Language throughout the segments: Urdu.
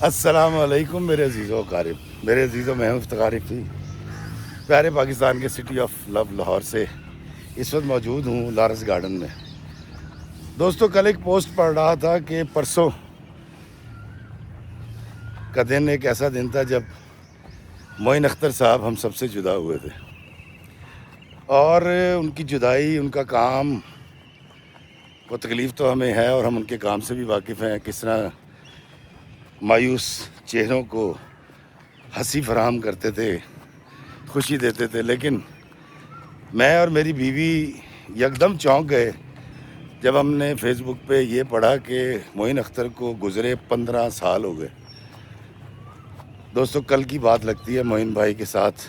السلام علیکم میرے عزیزوں اقارب، میرے عزیزوں میں ہوں افتخار تھی پیارے پاکستان کے سٹی آف لو لاہور سے اس وقت موجود ہوں لارنس گارڈن میں۔ دوستو، کل ایک پوسٹ پڑھ رہا تھا کہ پرسوں کا دن ایک ایسا دن تھا جب معین اختر صاحب ہم سب سے جدا ہوئے تھے، اور ان کی جدائی، ان کا کام کو تکلیف تو ہمیں ہے اور ہم ان کے کام سے بھی واقف ہیں، کس طرح مایوس چہروں کو ہنسی فراہم کرتے تھے، خوشی دیتے تھے۔ لیکن میں اور میری بیوی یکدم چونک گئے جب ہم نے فیس بک پہ یہ پڑھا کہ معین اختر کو گزرے 15 سال ہو گئے۔ دوستو، کل کی بات لگتی ہے معین بھائی کے ساتھ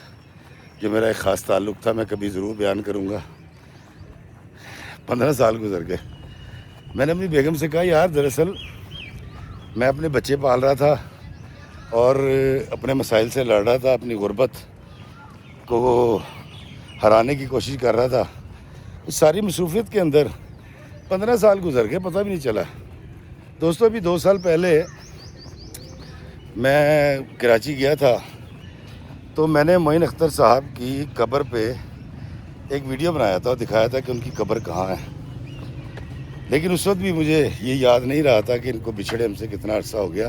جو میرا ایک خاص تعلق تھا، میں کبھی ضرور بیان کروں گا۔ 15 سال گزر گئے۔ میں نے اپنی بیگم سے کہا، یار دراصل میں اپنے بچے پال رہا تھا اور اپنے مسائل سے لڑ رہا تھا، اپنی غربت کو ہرانے کی کوشش کر رہا تھا۔ اس ساری مصروفیت کے اندر 15 سال گزر گئے، پتہ بھی نہیں چلا۔ دوستو، ابھی 2 سال پہلے میں کراچی گیا تھا تو میں نے معین اختر صاحب کی قبر پہ ایک ویڈیو بنایا تھا اور دکھایا تھا کہ ان کی قبر کہاں ہے۔ لیکن اس وقت بھی مجھے یہ یاد نہیں رہا تھا کہ ان کو بچھڑے ہم سے کتنا عرصہ ہو گیا۔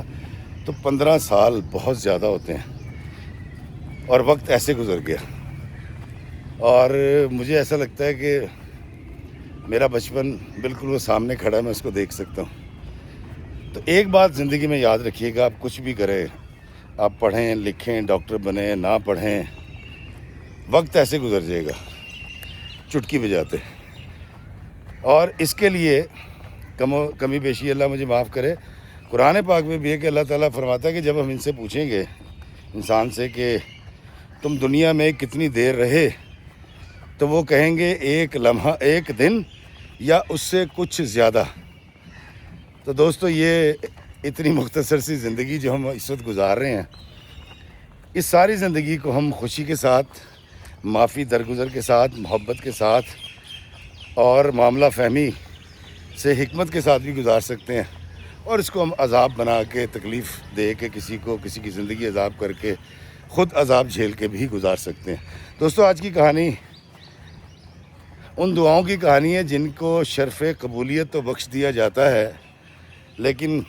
تو 15 سال بہت زیادہ ہوتے ہیں اور وقت ایسے گزر گیا، اور مجھے ایسا لگتا ہے کہ میرا بچپن بالکل وہ سامنے کھڑا ہے، میں اس کو دیکھ سکتا ہوں۔ تو ایک بات زندگی میں یاد رکھیے گا، آپ کچھ بھی کریں، آپ پڑھیں لکھیں ڈاکٹر بنیں نہ پڑھیں، وقت ایسے گزر جائے گا چٹکی بجاتے۔ اور اس کے لیے کمی بیشی اللہ مجھے معاف کرے، قرآن پاک میں بھی ہے کہ اللہ تعالیٰ فرماتا ہے کہ جب ہم ان سے پوچھیں گے انسان سے کہ تم دنیا میں کتنی دیر رہے، تو وہ کہیں گے ایک لمحہ، ایک دن یا اس سے کچھ زیادہ۔ تو دوستو، یہ اتنی مختصر سی زندگی جو ہم اس وقت گزار رہے ہیں، اس ساری زندگی کو ہم خوشی کے ساتھ، معافی درگزر کے ساتھ، محبت کے ساتھ اور معاملہ فہمی سے حکمت کے ساتھ بھی گزار سکتے ہیں، اور اس کو ہم عذاب بنا کے، تکلیف دے کے، کسی کی زندگی عذاب کر کے، خود عذاب جھیل کے بھی گزار سکتے ہیں۔ دوستو، آج کی کہانی ان دعاؤں کی کہانی ہے جن کو شرف قبولیت تو بخش دیا جاتا ہے، لیکن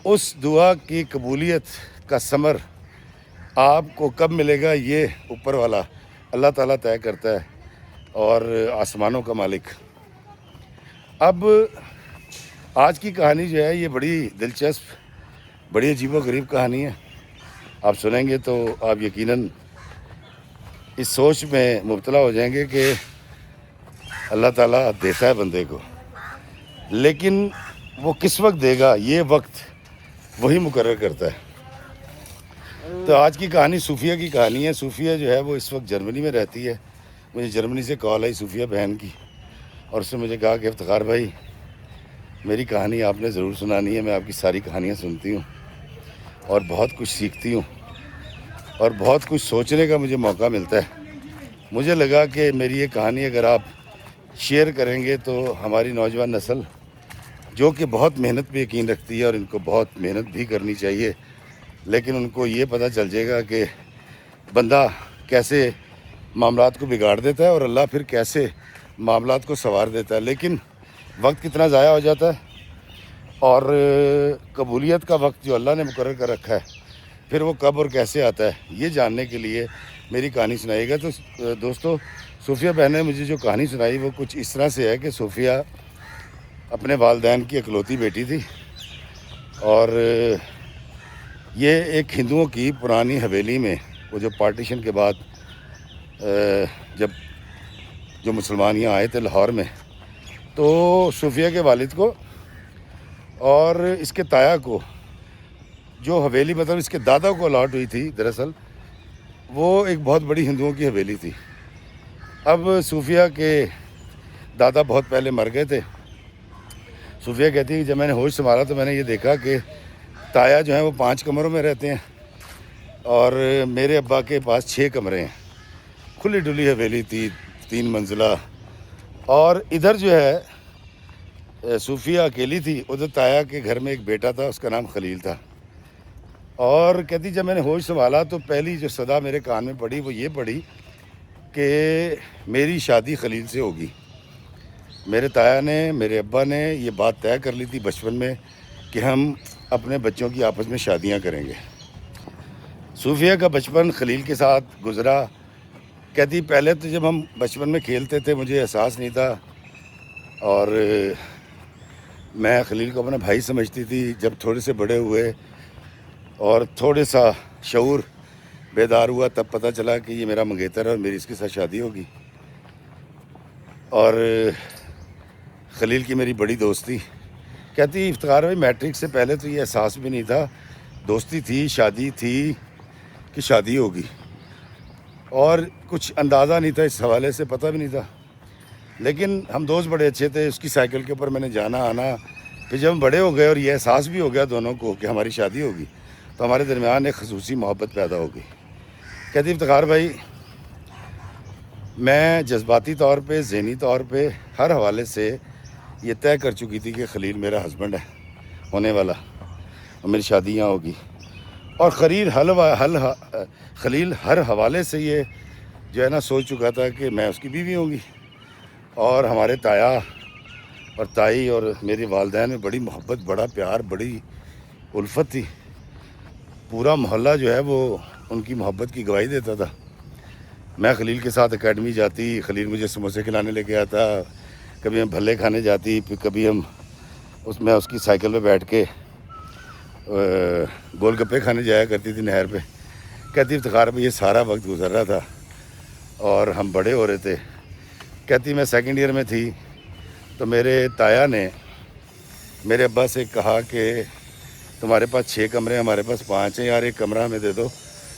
اس دعا کی قبولیت کا ثمر آپ کو کب ملے گا، یہ اوپر والا اللہ تعالیٰ طے کرتا ہے، اور آسمانوں کا مالک۔ اب آج کی کہانی جو ہے یہ بڑی دلچسپ، بڑی عجیب و غریب کہانی ہے۔ آپ سنیں گے تو آپ یقیناً اس سوچ میں مبتلا ہو جائیں گے کہ اللہ تعالیٰ دیتا ہے بندے کو، لیکن وہ کس وقت دے گا، یہ وقت وہی مقرر کرتا ہے۔ تو آج کی کہانی صوفیہ کی کہانی ہے۔ صوفیہ جو ہے وہ اس وقت جرمنی میں رہتی ہے۔ مجھے جرمنی سے کال آئی صوفیہ بہن کی، اور اس نے مجھے کہا کہ افتخار بھائی، میری کہانی آپ نے ضرور سنانی ہے، میں آپ کی ساری کہانیاں سنتی ہوں اور بہت کچھ سیکھتی ہوں اور بہت کچھ سوچنے کا مجھے موقع ملتا ہے۔ مجھے لگا کہ میری یہ کہانی اگر آپ شیئر کریں گے تو ہماری نوجوان نسل، جو کہ بہت محنت پہ یقین رکھتی ہے اور ان کو بہت محنت بھی کرنی چاہیے، لیکن ان کو یہ پتہ چل جائے گا کہ بندہ کیسے معاملات کو بگاڑ دیتا ہے اور اللہ پھر کیسے معاملات کو سنوار دیتا ہے، لیکن وقت کتنا ضائع ہو جاتا ہے، اور قبولیت کا وقت جو اللہ نے مقرر کر رکھا ہے پھر وہ کب اور کیسے آتا ہے، یہ جاننے کے لیے میری کہانی سنائے گا۔ تو دوستو، صوفیہ بہن نے مجھے جو کہانی سنائی وہ کچھ اس طرح سے ہے کہ صوفیہ اپنے والدین کی اکلوتی بیٹی تھی، اور یہ ایک ہندوؤں کی پرانی حویلی میں، وہ جو پارٹیشن کے بعد جب جو مسلمان یہاں آئے تھے لاہور میں، تو صوفیہ کے والد کو اور اس کے تایا کو جو حویلی، مطلب اس کے دادا کو الاٹ ہوئی تھی، دراصل وہ ایک بہت بڑی ہندوؤں کی حویلی تھی۔ اب صوفیہ کے دادا بہت پہلے مر گئے تھے۔ صوفیہ کہتی ہے کہ جب میں نے ہوش سنبھالا تو میں نے یہ دیکھا کہ تایا جو ہیں وہ 5 کمروں میں رہتے ہیں اور میرے ابا کے پاس 6 کمرے ہیں۔ کھلی ڈلی حویلی تھی، 3 منزلہ، اور ادھر جو ہے صوفیہ اکیلی تھی، ادھر تایا کے گھر میں ایک بیٹا تھا، اس کا نام خلیل تھا۔ اور کہتی جب میں نے ہوش سنبھالا تو پہلی جو صدا میرے کان میں پڑی وہ یہ پڑی کہ میری شادی خلیل سے ہوگی. میرے تایا نے، میرے ابا نے یہ بات طے کر لی تھی بچپن میں کہ ہم اپنے بچوں کی آپس میں شادیاں کریں گے. صوفیہ کا بچپن خلیل کے ساتھ گزرا. کہتی پہلے تو جب ہم بچپن میں کھیلتے تھے مجھے احساس نہیں تھا اور میں خلیل کو اپنا بھائی سمجھتی تھی. جب تھوڑے سے بڑے ہوئے اور تھوڑے سا شعور بیدار ہوا تب پتہ چلا کہ یہ میرا منگیتر ہے اور میری اس کے ساتھ شادی ہوگی. اور خلیل کی میری بڑی دوستی. کہتی افتخار بھائی میٹرک سے پہلے تو یہ احساس بھی نہیں تھا، دوستی تھی، شادی تھی کہ شادی ہوگی، اور کچھ اندازہ نہیں تھا، اس حوالے سے پتہ بھی نہیں تھا. لیکن ہم دوست بڑے اچھے تھے، اس کی سائیکل کے اوپر میں نے جانا آنا. پھر جب ہم بڑے ہو گئے اور یہ احساس بھی ہو گیا دونوں کو کہ ہماری شادی ہوگی تو ہمارے درمیان ایک خصوصی محبت پیدا ہو گئی. کہتی افتخار بھائی میں جذباتی طور پہ، ذہنی طور پہ، ہر حوالے سے یہ طے کر چکی تھی کہ خلیل میرا ہسبینڈ ہے ہونے والا اور میری شادی یہاں ہوگی. اور خلیل ہر حوالے سے یہ جو ہے نا سوچ چکا تھا کہ میں اس کی بیوی ہوں گی. اور ہمارے تایا اور تائی اور میری والدین میں بڑی محبت، بڑا پیار، بڑی الفت تھی. پورا محلہ جو ہے وہ ان کی محبت کی گواہی دیتا تھا. میں خلیل کے ساتھ اکیڈمی جاتی، خلیل مجھے سموسے کھلانے لے کے آتا، کبھی ہم بھلے کھانے جاتی، پھر کبھی ہم میں اس کی سائیکل پہ بیٹھ کے گول گپے کھانے جایا کرتی تھی نہر پہ. کہتی افتخار پہ یہ سارا وقت گزر رہا تھا اور ہم بڑے ہو رہے تھے. کہتی میں سیکنڈ ایئر میں تھی تو میرے تایا نے میرے ابا سے کہا کہ تمہارے پاس 6 کمرے ہیں، ہمارے پاس 5 ہیں، یار ایک کمرہ ہمیں دے دو،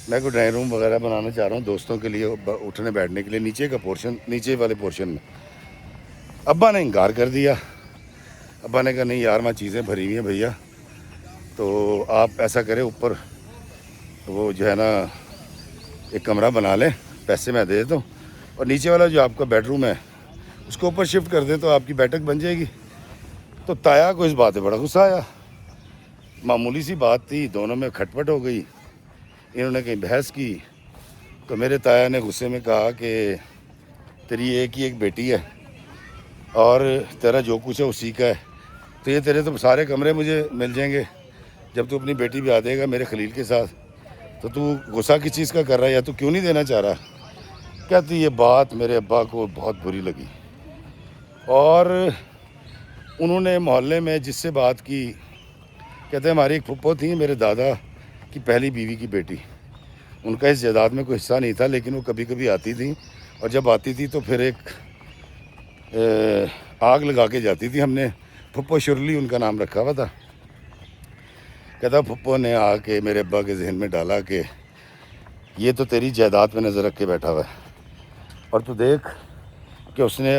میں کوئی ڈرائنگ روم وغیرہ بنانا چاہ رہا ہوں دوستوں کے لیے اٹھنے بیٹھنے کے لیے، نیچے والے پورشن میں. ابا نے انکار کر دیا. ابا نے کہا نہیں یار وہاں چیزیں بھری ہوئی ہیں بھیا، تو آپ ایسا کریں اوپر وہ جو ہے نا ایک کمرہ بنا لیں، پیسے میں دے دیتا ہوں، اور نیچے والا جو آپ کا بیڈ روم ہے اس کو اوپر شفٹ کر دیں تو آپ کی بیٹھک بن جائے گی. تو تایا کو اس بات پہ بڑا غصہ آیا. معمولی سی بات تھی، دونوں میں کھٹ پٹ ہو گئی، انہوں نے کہیں بحث کی. تو میرے تایا نے غصے میں کہا کہ تیری ایک ہی ایک بیٹی ہے اور تیرا جو کچھ ہے اسی کا ہے، تو یہ تیرے تو سارے کمرے مجھے مل جائیں گے جب تو اپنی بیٹی بھی آ دے گا میرے خلیل کے ساتھ، تو غصہ کس چیز کا کر رہا ہے یا تو کیوں نہیں دینا چاہ رہا. کہتی یہ بات میرے ابا کو بہت بری لگی اور انہوں نے محلے میں جس سے بات کی، کہتے ہیں ہماری ایک پھپھو تھیں میرے دادا کی پہلی بیوی کی بیٹی، ان کا اس جائیداد میں کوئی حصہ نہیں تھا لیکن وہ کبھی کبھی آتی تھیں، اور جب آتی تھی تو پھر ایک آگ لگا کے جاتی تھی. ہم نے پھپھو شرلی ان کا نام رکھا ہوا تھا. کہتا پھپھو نے آ کے میرے ابا کے ذہن میں ڈالا کہ یہ تو تیری جائیداد پہ نظر رکھ کے بیٹھا ہوا ہے اور تو دیکھ کہ اس نے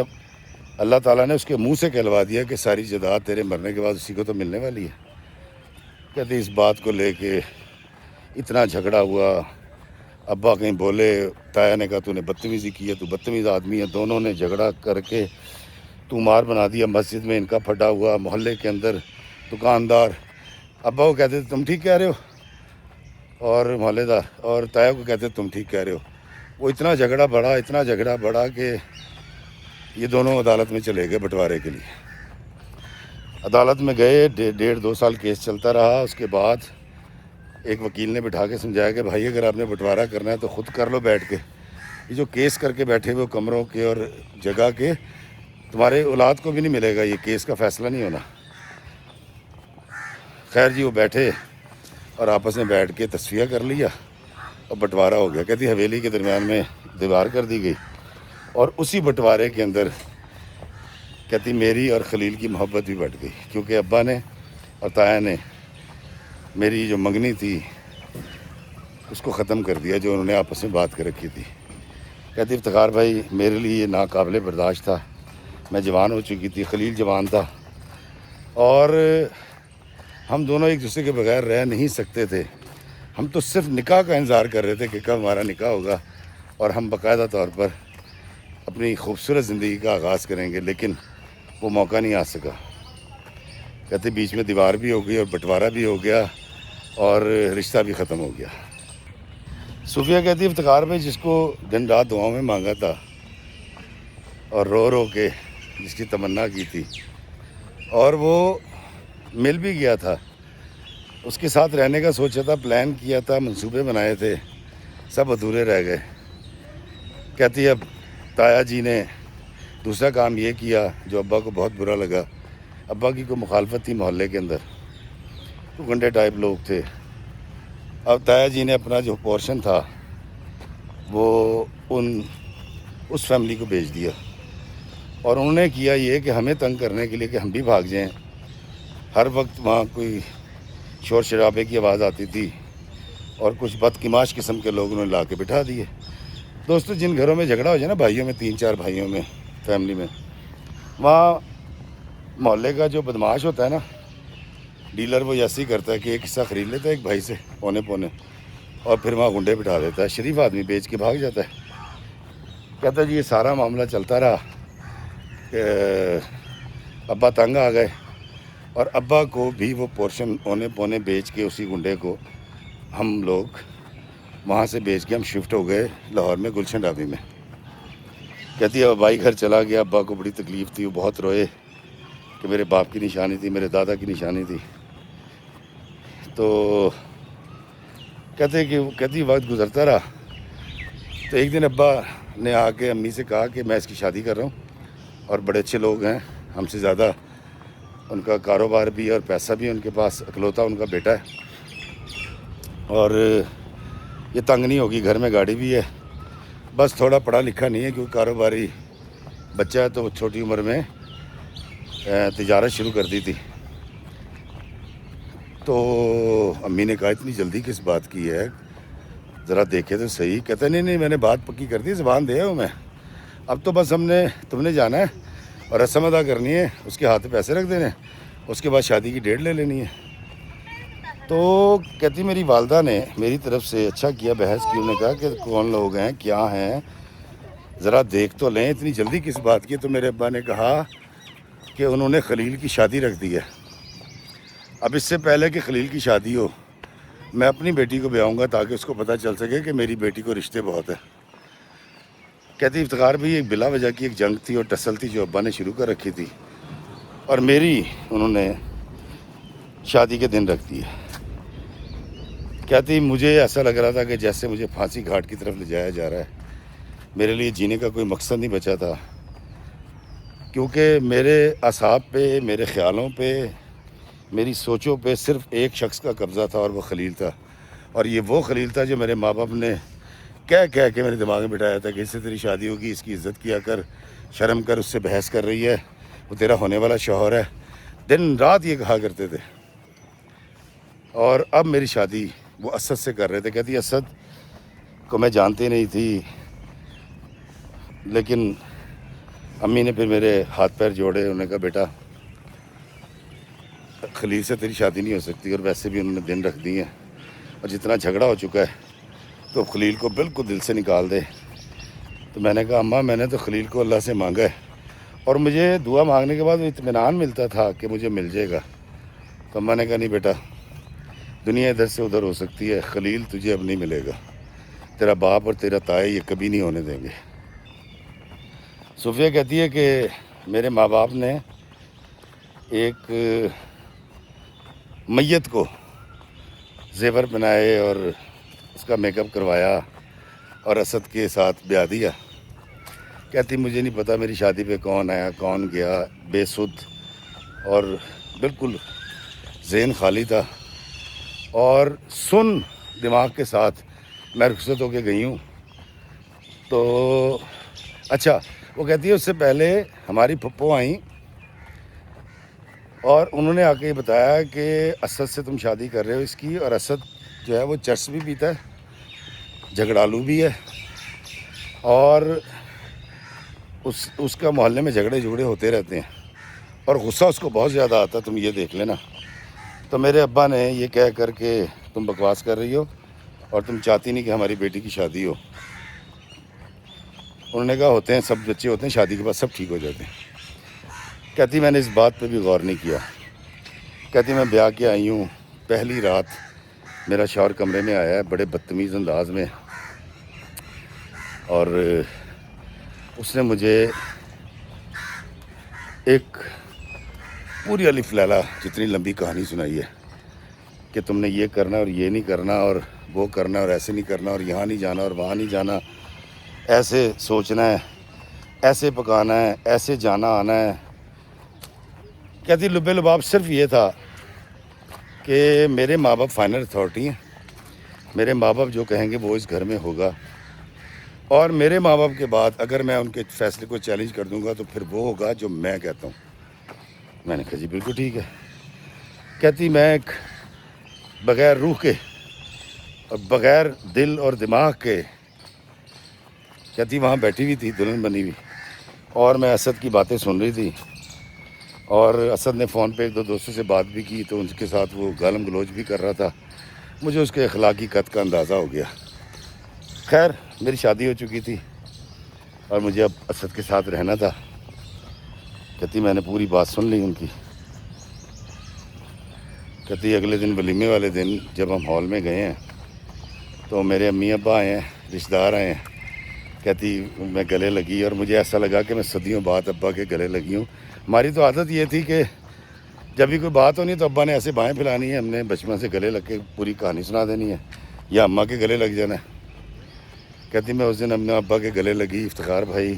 اللہ تعالیٰ نے اس کے منہ سے کہلوا دیا کہ ساری جائیداد تیرے مرنے کے بعد اسی کو تو ملنے والی ہے. کہتے اس بات کو لے کے اتنا جھگڑا ہوا. ابا کہیں بولے، تایا نے کہا تو نے بدتمیزی کی ہے، تو بدتمیز آدمی ہے. دونوں نے جھگڑا کر کے تو مار بنا دیا. مسجد میں ان کا پھٹا ہوا، محلے کے اندر دکاندار. ابا کو کہتے تم ٹھیک کہہ رہے ہو اور محلے دار، اور تایا کو کہتے تم ٹھیک کہہ رہے ہو. وہ اتنا جھگڑا بڑھا کہ یہ دونوں عدالت میں چلے گئے بٹوارے کے لیے. عدالت میں گئے، 1.5-2 سال کیس چلتا رہا. اس کے بعد ایک وکیل نے بٹھا کے سمجھایا کہ بھائی اگر آپ نے بٹوارہ کرنا ہے تو خود کر لو بیٹھ کے، یہ جو کیس کر کے بیٹھے ہوئے کمروں کے اور جگہ کے، تمہارے اولاد کو بھی نہیں ملے گا، یہ کیس کا فیصلہ نہیں ہونا. خیر جی وہ بیٹھے اور آپس میں بیٹھ کے تصفیہ کر لیا اور بٹوارہ ہو گیا. کہتی حویلی کے درمیان میں دیوار کر دی گئی اور اسی بٹوارے کے اندر کہتی میری اور خلیل کی محبت بھی بڑھ گئی، کیونکہ ابا نے اور تایا نے میری جو منگنی تھی اس کو ختم کر دیا جو انہوں نے آپس میں بات کر رکھی تھی. کہتی افتخار بھائی میرے لیے یہ ناقابل برداشت تھا. میں جوان ہو چکی تھی، خلیل جوان تھا، اور ہم دونوں ایک دوسرے کے بغیر رہ نہیں سکتے تھے. ہم تو صرف نکاح کا انتظار کر رہے تھے کہ کب ہمارا نکاح ہوگا اور ہم باقاعدہ طور پر اپنی خوبصورت زندگی کا آغاز کریں گے، لیکن وہ موقع نہیں آ سکا. کہتے بیچ میں دیوار بھی ہو گئی اور بٹوارہ بھی ہو گیا اور رشتہ بھی ختم ہو گیا۔ صوفیہ کہتی ہے افتخار بھائی جس کو دن رات دعاؤں میں مانگا تھا اور رو رو کے جس کی تمنا کی تھی اور وہ مل بھی گیا تھا، اس کے ساتھ رہنے کا سوچا تھا، پلان کیا تھا، منصوبے بنائے تھے، سب ادھورے رہ گئے۔ کہتی ہے اب تایا جی نے دوسرا کام یہ کیا جو ابا کو بہت برا لگا۔ ابا کی کوئی مخالفت تھی محلے کے اندر، تو گنڈے ٹائپ لوگ تھے۔ اب تایا جی نے اپنا جو پورشن تھا وہ اس فیملی کو بھیج دیا، اور انہوں نے کیا یہ کہ ہمیں تنگ کرنے کے لیے کہ ہم بھی بھاگ جائیں۔ ہر وقت وہاں کوئی شور شرابے کی آواز آتی تھی اور کچھ بدقماش قسم کے لوگ انہوں نے لا کے بٹھا دیے۔ دوستو جن گھروں میں جھگڑا ہو جائے نا بھائیوں میں، 3-4 بھائیوں میں، فیملی میں، وہاں محلے کا جو بدماش ہوتا ہے نا ڈیلر، وہ ایسے ہی کرتا ہے کہ ایک حصہ خرید لیتا ہے ایک بھائی سے پونے اور پھر وہاں گنڈے بٹھا دیتا ہے، شریف آدمی بیچ کے بھاگ جاتا ہے۔ کہتا ہے جی یہ سارا معاملہ چلتا رہا کہ ابا تنگ آ گئے، اور ابا کو بھی وہ پورشن پونے بیچ کے اسی گنڈے کو ہم لوگ وہاں سے بیچ کے ہم شفٹ ہو گئے لاہور میں گلشن ڈابی میں۔ کہتی ہے ابائی گھر چلا گیا، ابا کو بڑی تکلیف تھی، وہ بہت روئے کہ میرے باپ کی نشانی تھی، میرے دادا کی نشانی تھی۔ تو کہتی وقت گزرتا رہا، تو ایک دن ابا نے آ کے امی سے کہا کہ میں اس کی شادی کر رہا ہوں، اور بڑے اچھے لوگ ہیں، ہم سے زیادہ ان کا کاروبار بھی ہے اور پیسہ بھی ان کے پاس، اکلوتا ان کا بیٹا ہے، اور یہ تنگ نہیں ہوگی، گھر میں گاڑی بھی ہے، بس تھوڑا پڑھا لکھا نہیں ہے کیونکہ کاروباری بچہ ہے، تو وہ چھوٹی عمر میں تجارت شروع کر دی تھی۔ تو امی نے کہا اتنی جلدی کس بات کی ہے، ذرا دیکھے تو صحیح۔ کہتا نہیں میں نے بات پکی کر دی، زبان دے ہوں میں، اب تو بس تم نے جانا ہے اور رسم ادا کرنی ہے، اس کے ہاتھ پہ پیسے رکھ دینے، اس کے بعد شادی کی ڈیٹ لے لینی ہے۔ تو کہتی میری والدہ نے میری طرف سے اچھا کیا، بحث کی، انہوں نے کہا کہ کون لوگ ہیں، کیا ہیں، ذرا دیکھ تو لیں، اتنی جلدی کس بات کی۔ تو میرے ابا نے کہا کہ انہوں نے خلیل کی شادی رکھ دی ہے، اب اس سے پہلے کہ خلیل کی شادی ہو میں اپنی بیٹی کو بیاؤں گا تاکہ اس کو پتہ چل سکے کہ میری بیٹی کو رشتے بہت ہیں۔ کہتی افتخار بھی ایک بلا وجہ کی ایک جنگ تھی اور ٹسل تھی جو ابا نے شروع کر رکھی تھی، اور میری انہوں نے شادی کے دن رکھ دی ہے۔ کہتی مجھے ایسا لگ رہا تھا کہ جیسے مجھے پھانسی گھاٹ کی طرف لے جایا جا رہا ہے، میرے لیے جینے کا کوئی مقصد نہیں بچا تھا، کیونکہ میرے اعصاب پہ، میرے خیالوں پہ، میری سوچوں پہ صرف ایک شخص کا قبضہ تھا، اور وہ خلیل تھا، اور یہ وہ خلیل تھا جو میرے ماں باپ نے کہہ کے میرے دماغ میں بٹھایا تھا کہ اس سے تیری شادی ہوگی، اس کی عزت کیا کر، شرم کر، اس سے بحث کر رہی ہے، وہ تیرا ہونے والا شوہر ہے، دن رات یہ کہا کرتے تھے۔ اور اب میری شادی وہ اسد سے کر رہے تھے۔ کہتی اسد کو میں جانتی نہیں تھی، لیکن امی نے پھر میرے ہاتھ پیر جوڑے، انہوں نے کہا بیٹا خلیل سے تیری شادی نہیں ہو سکتی، اور ویسے بھی انہوں نے دن رکھ دی ہیں، اور جتنا جھگڑا ہو چکا ہے تو خلیل کو بالکل دل سے نکال دے۔ تو میں نے کہا اماں میں نے تو خلیل کو اللہ سے مانگا ہے، اور مجھے دعا مانگنے کے بعد اطمینان ملتا تھا کہ مجھے مل جائے گا۔ تو اماں نے کہا نہیں بیٹا، دنیا ادھر سے ادھر ہو سکتی ہے، خلیل تجھے اب نہیں ملے گا، تیرا باپ اور تیرا تایا یہ کبھی نہیں ہونے دیں گے۔ صوفیہ کہتی ہے کہ میرے ماں باپ نے ایک میت کو زیور بنائے اور اس کا میک اپ کروایا اور اسد کے ساتھ بیاہ دیا۔ کہتی مجھے نہیں پتہ میری شادی پہ کون آیا کون گیا، بے سدھ اور بالکل ذہن خالی تھا، اور سن دماغ کے ساتھ میں رخصت ہو کے گئی ہوں۔ تو اچھا وہ کہتی ہے اس سے پہلے ہماری پھپھو آئیں اور انہوں نے آ کے یہ بتایا کہ اسد سے تم شادی کر رہے ہو اس کی، اور اسد جو ہے وہ چرس بھی پیتا ہے، جھگڑالو بھی ہے، اور اس کا محلے میں جھگڑے ہوتے رہتے ہیں، اور غصہ اس کو بہت زیادہ آتا ہے، تم یہ دیکھ لینا۔ تو میرے ابا نے یہ کہہ کر کہ تم بکواس کر رہی ہو اور تم چاہتی نہیں کہ ہماری بیٹی کی شادی ہو۔ انہوں نے کہا ہوتے ہیں، سب بچے ہوتے ہیں، شادی کے بعد سب ٹھیک ہو جاتے ہیں۔ کہتی میں نے اس بات پہ بھی غور نہیں کیا۔ کہتی میں بیاہ کے آئی ہوں، پہلی رات میرا شوہر کمرے میں آیا ہے بڑے بدتمیز انداز میں، اور اس نے مجھے ایک پوری الف لیلا جتنی لمبی کہانی سنائی ہے کہ تم نے یہ کرنا اور یہ نہیں کرنا اور وہ کرنا اور ایسے نہیں کرنا اور یہاں نہیں جانا اور وہاں نہیں جانا، ایسے سوچنا ہے، ایسے پکانا ہے، ایسے جانا آنا ہے۔ کہتی لبے لباب صرف یہ تھا کہ میرے ماں باپ فائنل اتھارٹی ہیں، میرے ماں باپ جو کہیں گے وہ اس گھر میں ہوگا، اور میرے ماں باپ کے بعد اگر میں ان کے فیصلے کو چیلنج کر دوں گا تو پھر وہ ہوگا جو میں کہتا ہوں۔ میں نے کہا جی بالکل ٹھیک ہے۔ کہتی میں ایک بغیر روح کے اور بغیر دل اور دماغ کے، کہتی وہاں بیٹھی ہوئی تھی دلہن بنی ہوئی، اور میں اسد کی باتیں سن رہی تھی، اور اسد نے فون پہ ایک دو دوستوں سے بات بھی کی تو ان کے ساتھ وہ گالم گلوچ بھی کر رہا تھا۔ مجھے اس کے اخلاقی قد کا اندازہ ہو گیا۔ خیر میری شادی ہو چکی تھی اور مجھے اب اسد کے ساتھ رہنا تھا۔ کہتی میں نے پوری بات سن لی ان کی۔ کہتی اگلے دن ولیمے والے دن جب ہم ہال میں گئے ہیں تو میرے امی ابا آئے ہیں، رشتہ دار آئے ہیں۔ کہتی میں گلے لگی اور مجھے ایسا لگا کہ میں صدیوں بعد ابا کے گلے لگی ہوں۔ ہماری تو عادت یہ تھی کہ جب بھی کوئی بات ہونی تو ابا نے ایسے بائیں پھیلانی ہے، ہم نے بچپن سے گلے لگ کے پوری کہانی سنا دینی ہے یا اماں کے گلے لگ جانا ہے۔ کہتی میں اس دن اپنے ابا کے گلے لگی، افتخار بھائی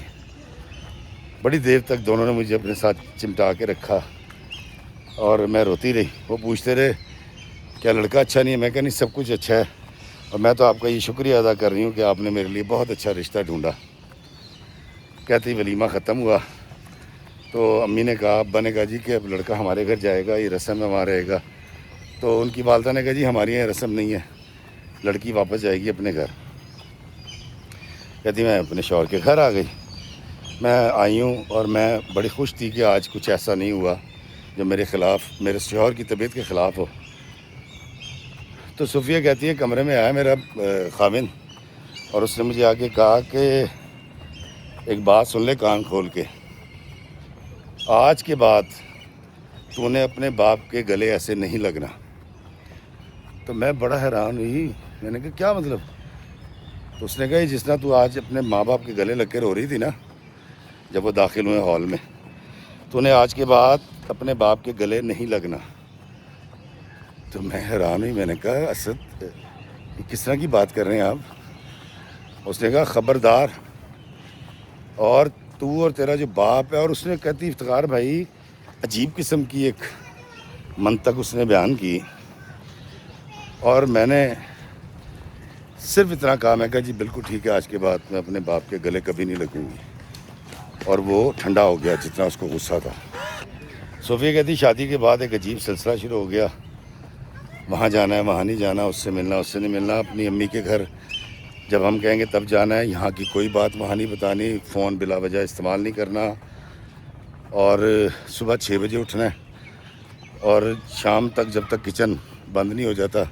بڑی دیر تک دونوں نے مجھے اپنے ساتھ چمٹا کے رکھا اور میں روتی رہی۔ وہ پوچھتے رہے کیا لڑکا اچھا نہیں ہے؟ میں کہا نہیں سب کچھ اچھا ہے، اور میں تو آپ کا یہ شکریہ ادا کر رہی ہوں کہ آپ نے میرے لیے بہت اچھا رشتہ ڈھونڈا۔ کہتی ولیمہ ختم ہوا تو امی نے کہا، ابا نے کہا جی کہ اب لڑکا ہمارے گھر جائے گا، یہ رسم ہے وہاں رہے گا۔ تو ان کی والدہ نے کہا جی ہماری یہاں رسم نہیں ہے، لڑکی واپس جائے گی اپنے گھر۔ کہتی میں اپنے شوہر کے گھر آ گئی۔ میں آئی ہوں اور میں بڑی خوش تھی کہ آج کچھ ایسا نہیں ہوا جو میرے خلاف، میرے شوہر کی طبیعت کے خلاف ہو۔ تو صفیہ کہتی ہے کمرے میں آیا میرا خاوند، اور اس نے مجھے آگے کہا کہ ایک بات سن لے کان کھول کے، آج کے بعد تو نے اپنے باپ کے گلے ایسے نہیں لگنا۔ تو میں بڑا حیران ہوئی، میں نے کہا کیا مطلب؟ تو اس نے کہا جس طرح تو آج اپنے ماں باپ کے گلے لگ کے رو رہی تھی نا جب وہ داخل ہوئے ہال میں، تو نے آج کے بعد اپنے باپ کے گلے نہیں لگنا۔ تو میں حیران ہوئی، میں نے کہا اسد یہ کس طرح کی بات کر رہے ہیں آپ؟ اس نے کہا خبردار، اور تو اور تیرا جو باپ ہے، اور اس نے کہتی افتخار بھائی عجیب قسم کی ایک منطق اس نے بیان کی، اور میں نے صرف اتنا کہا، میں کہا جی بالکل ٹھیک ہے، آج کے بعد میں اپنے باپ کے گلے کبھی نہیں لگوں گی۔ اور وہ ٹھنڈا ہو گیا جتنا اس کو غصہ تھا۔ صوفیہ کہتی شادی کے بعد ایک عجیب سلسلہ شروع ہو گیا، وہاں جانا ہے وہاں نہیں جانا، اس سے ملنا اس سے نہیں ملنا، اپنی امی کے گھر جب ہم کہیں گے تب جانا ہے، یہاں کی کوئی بات وہاں نہیں بتانی، فون بلا وجہ استعمال نہیں کرنا، اور صبح 6 بجے اٹھنا ہے، اور شام تک جب تک کچن بند نہیں ہو جاتا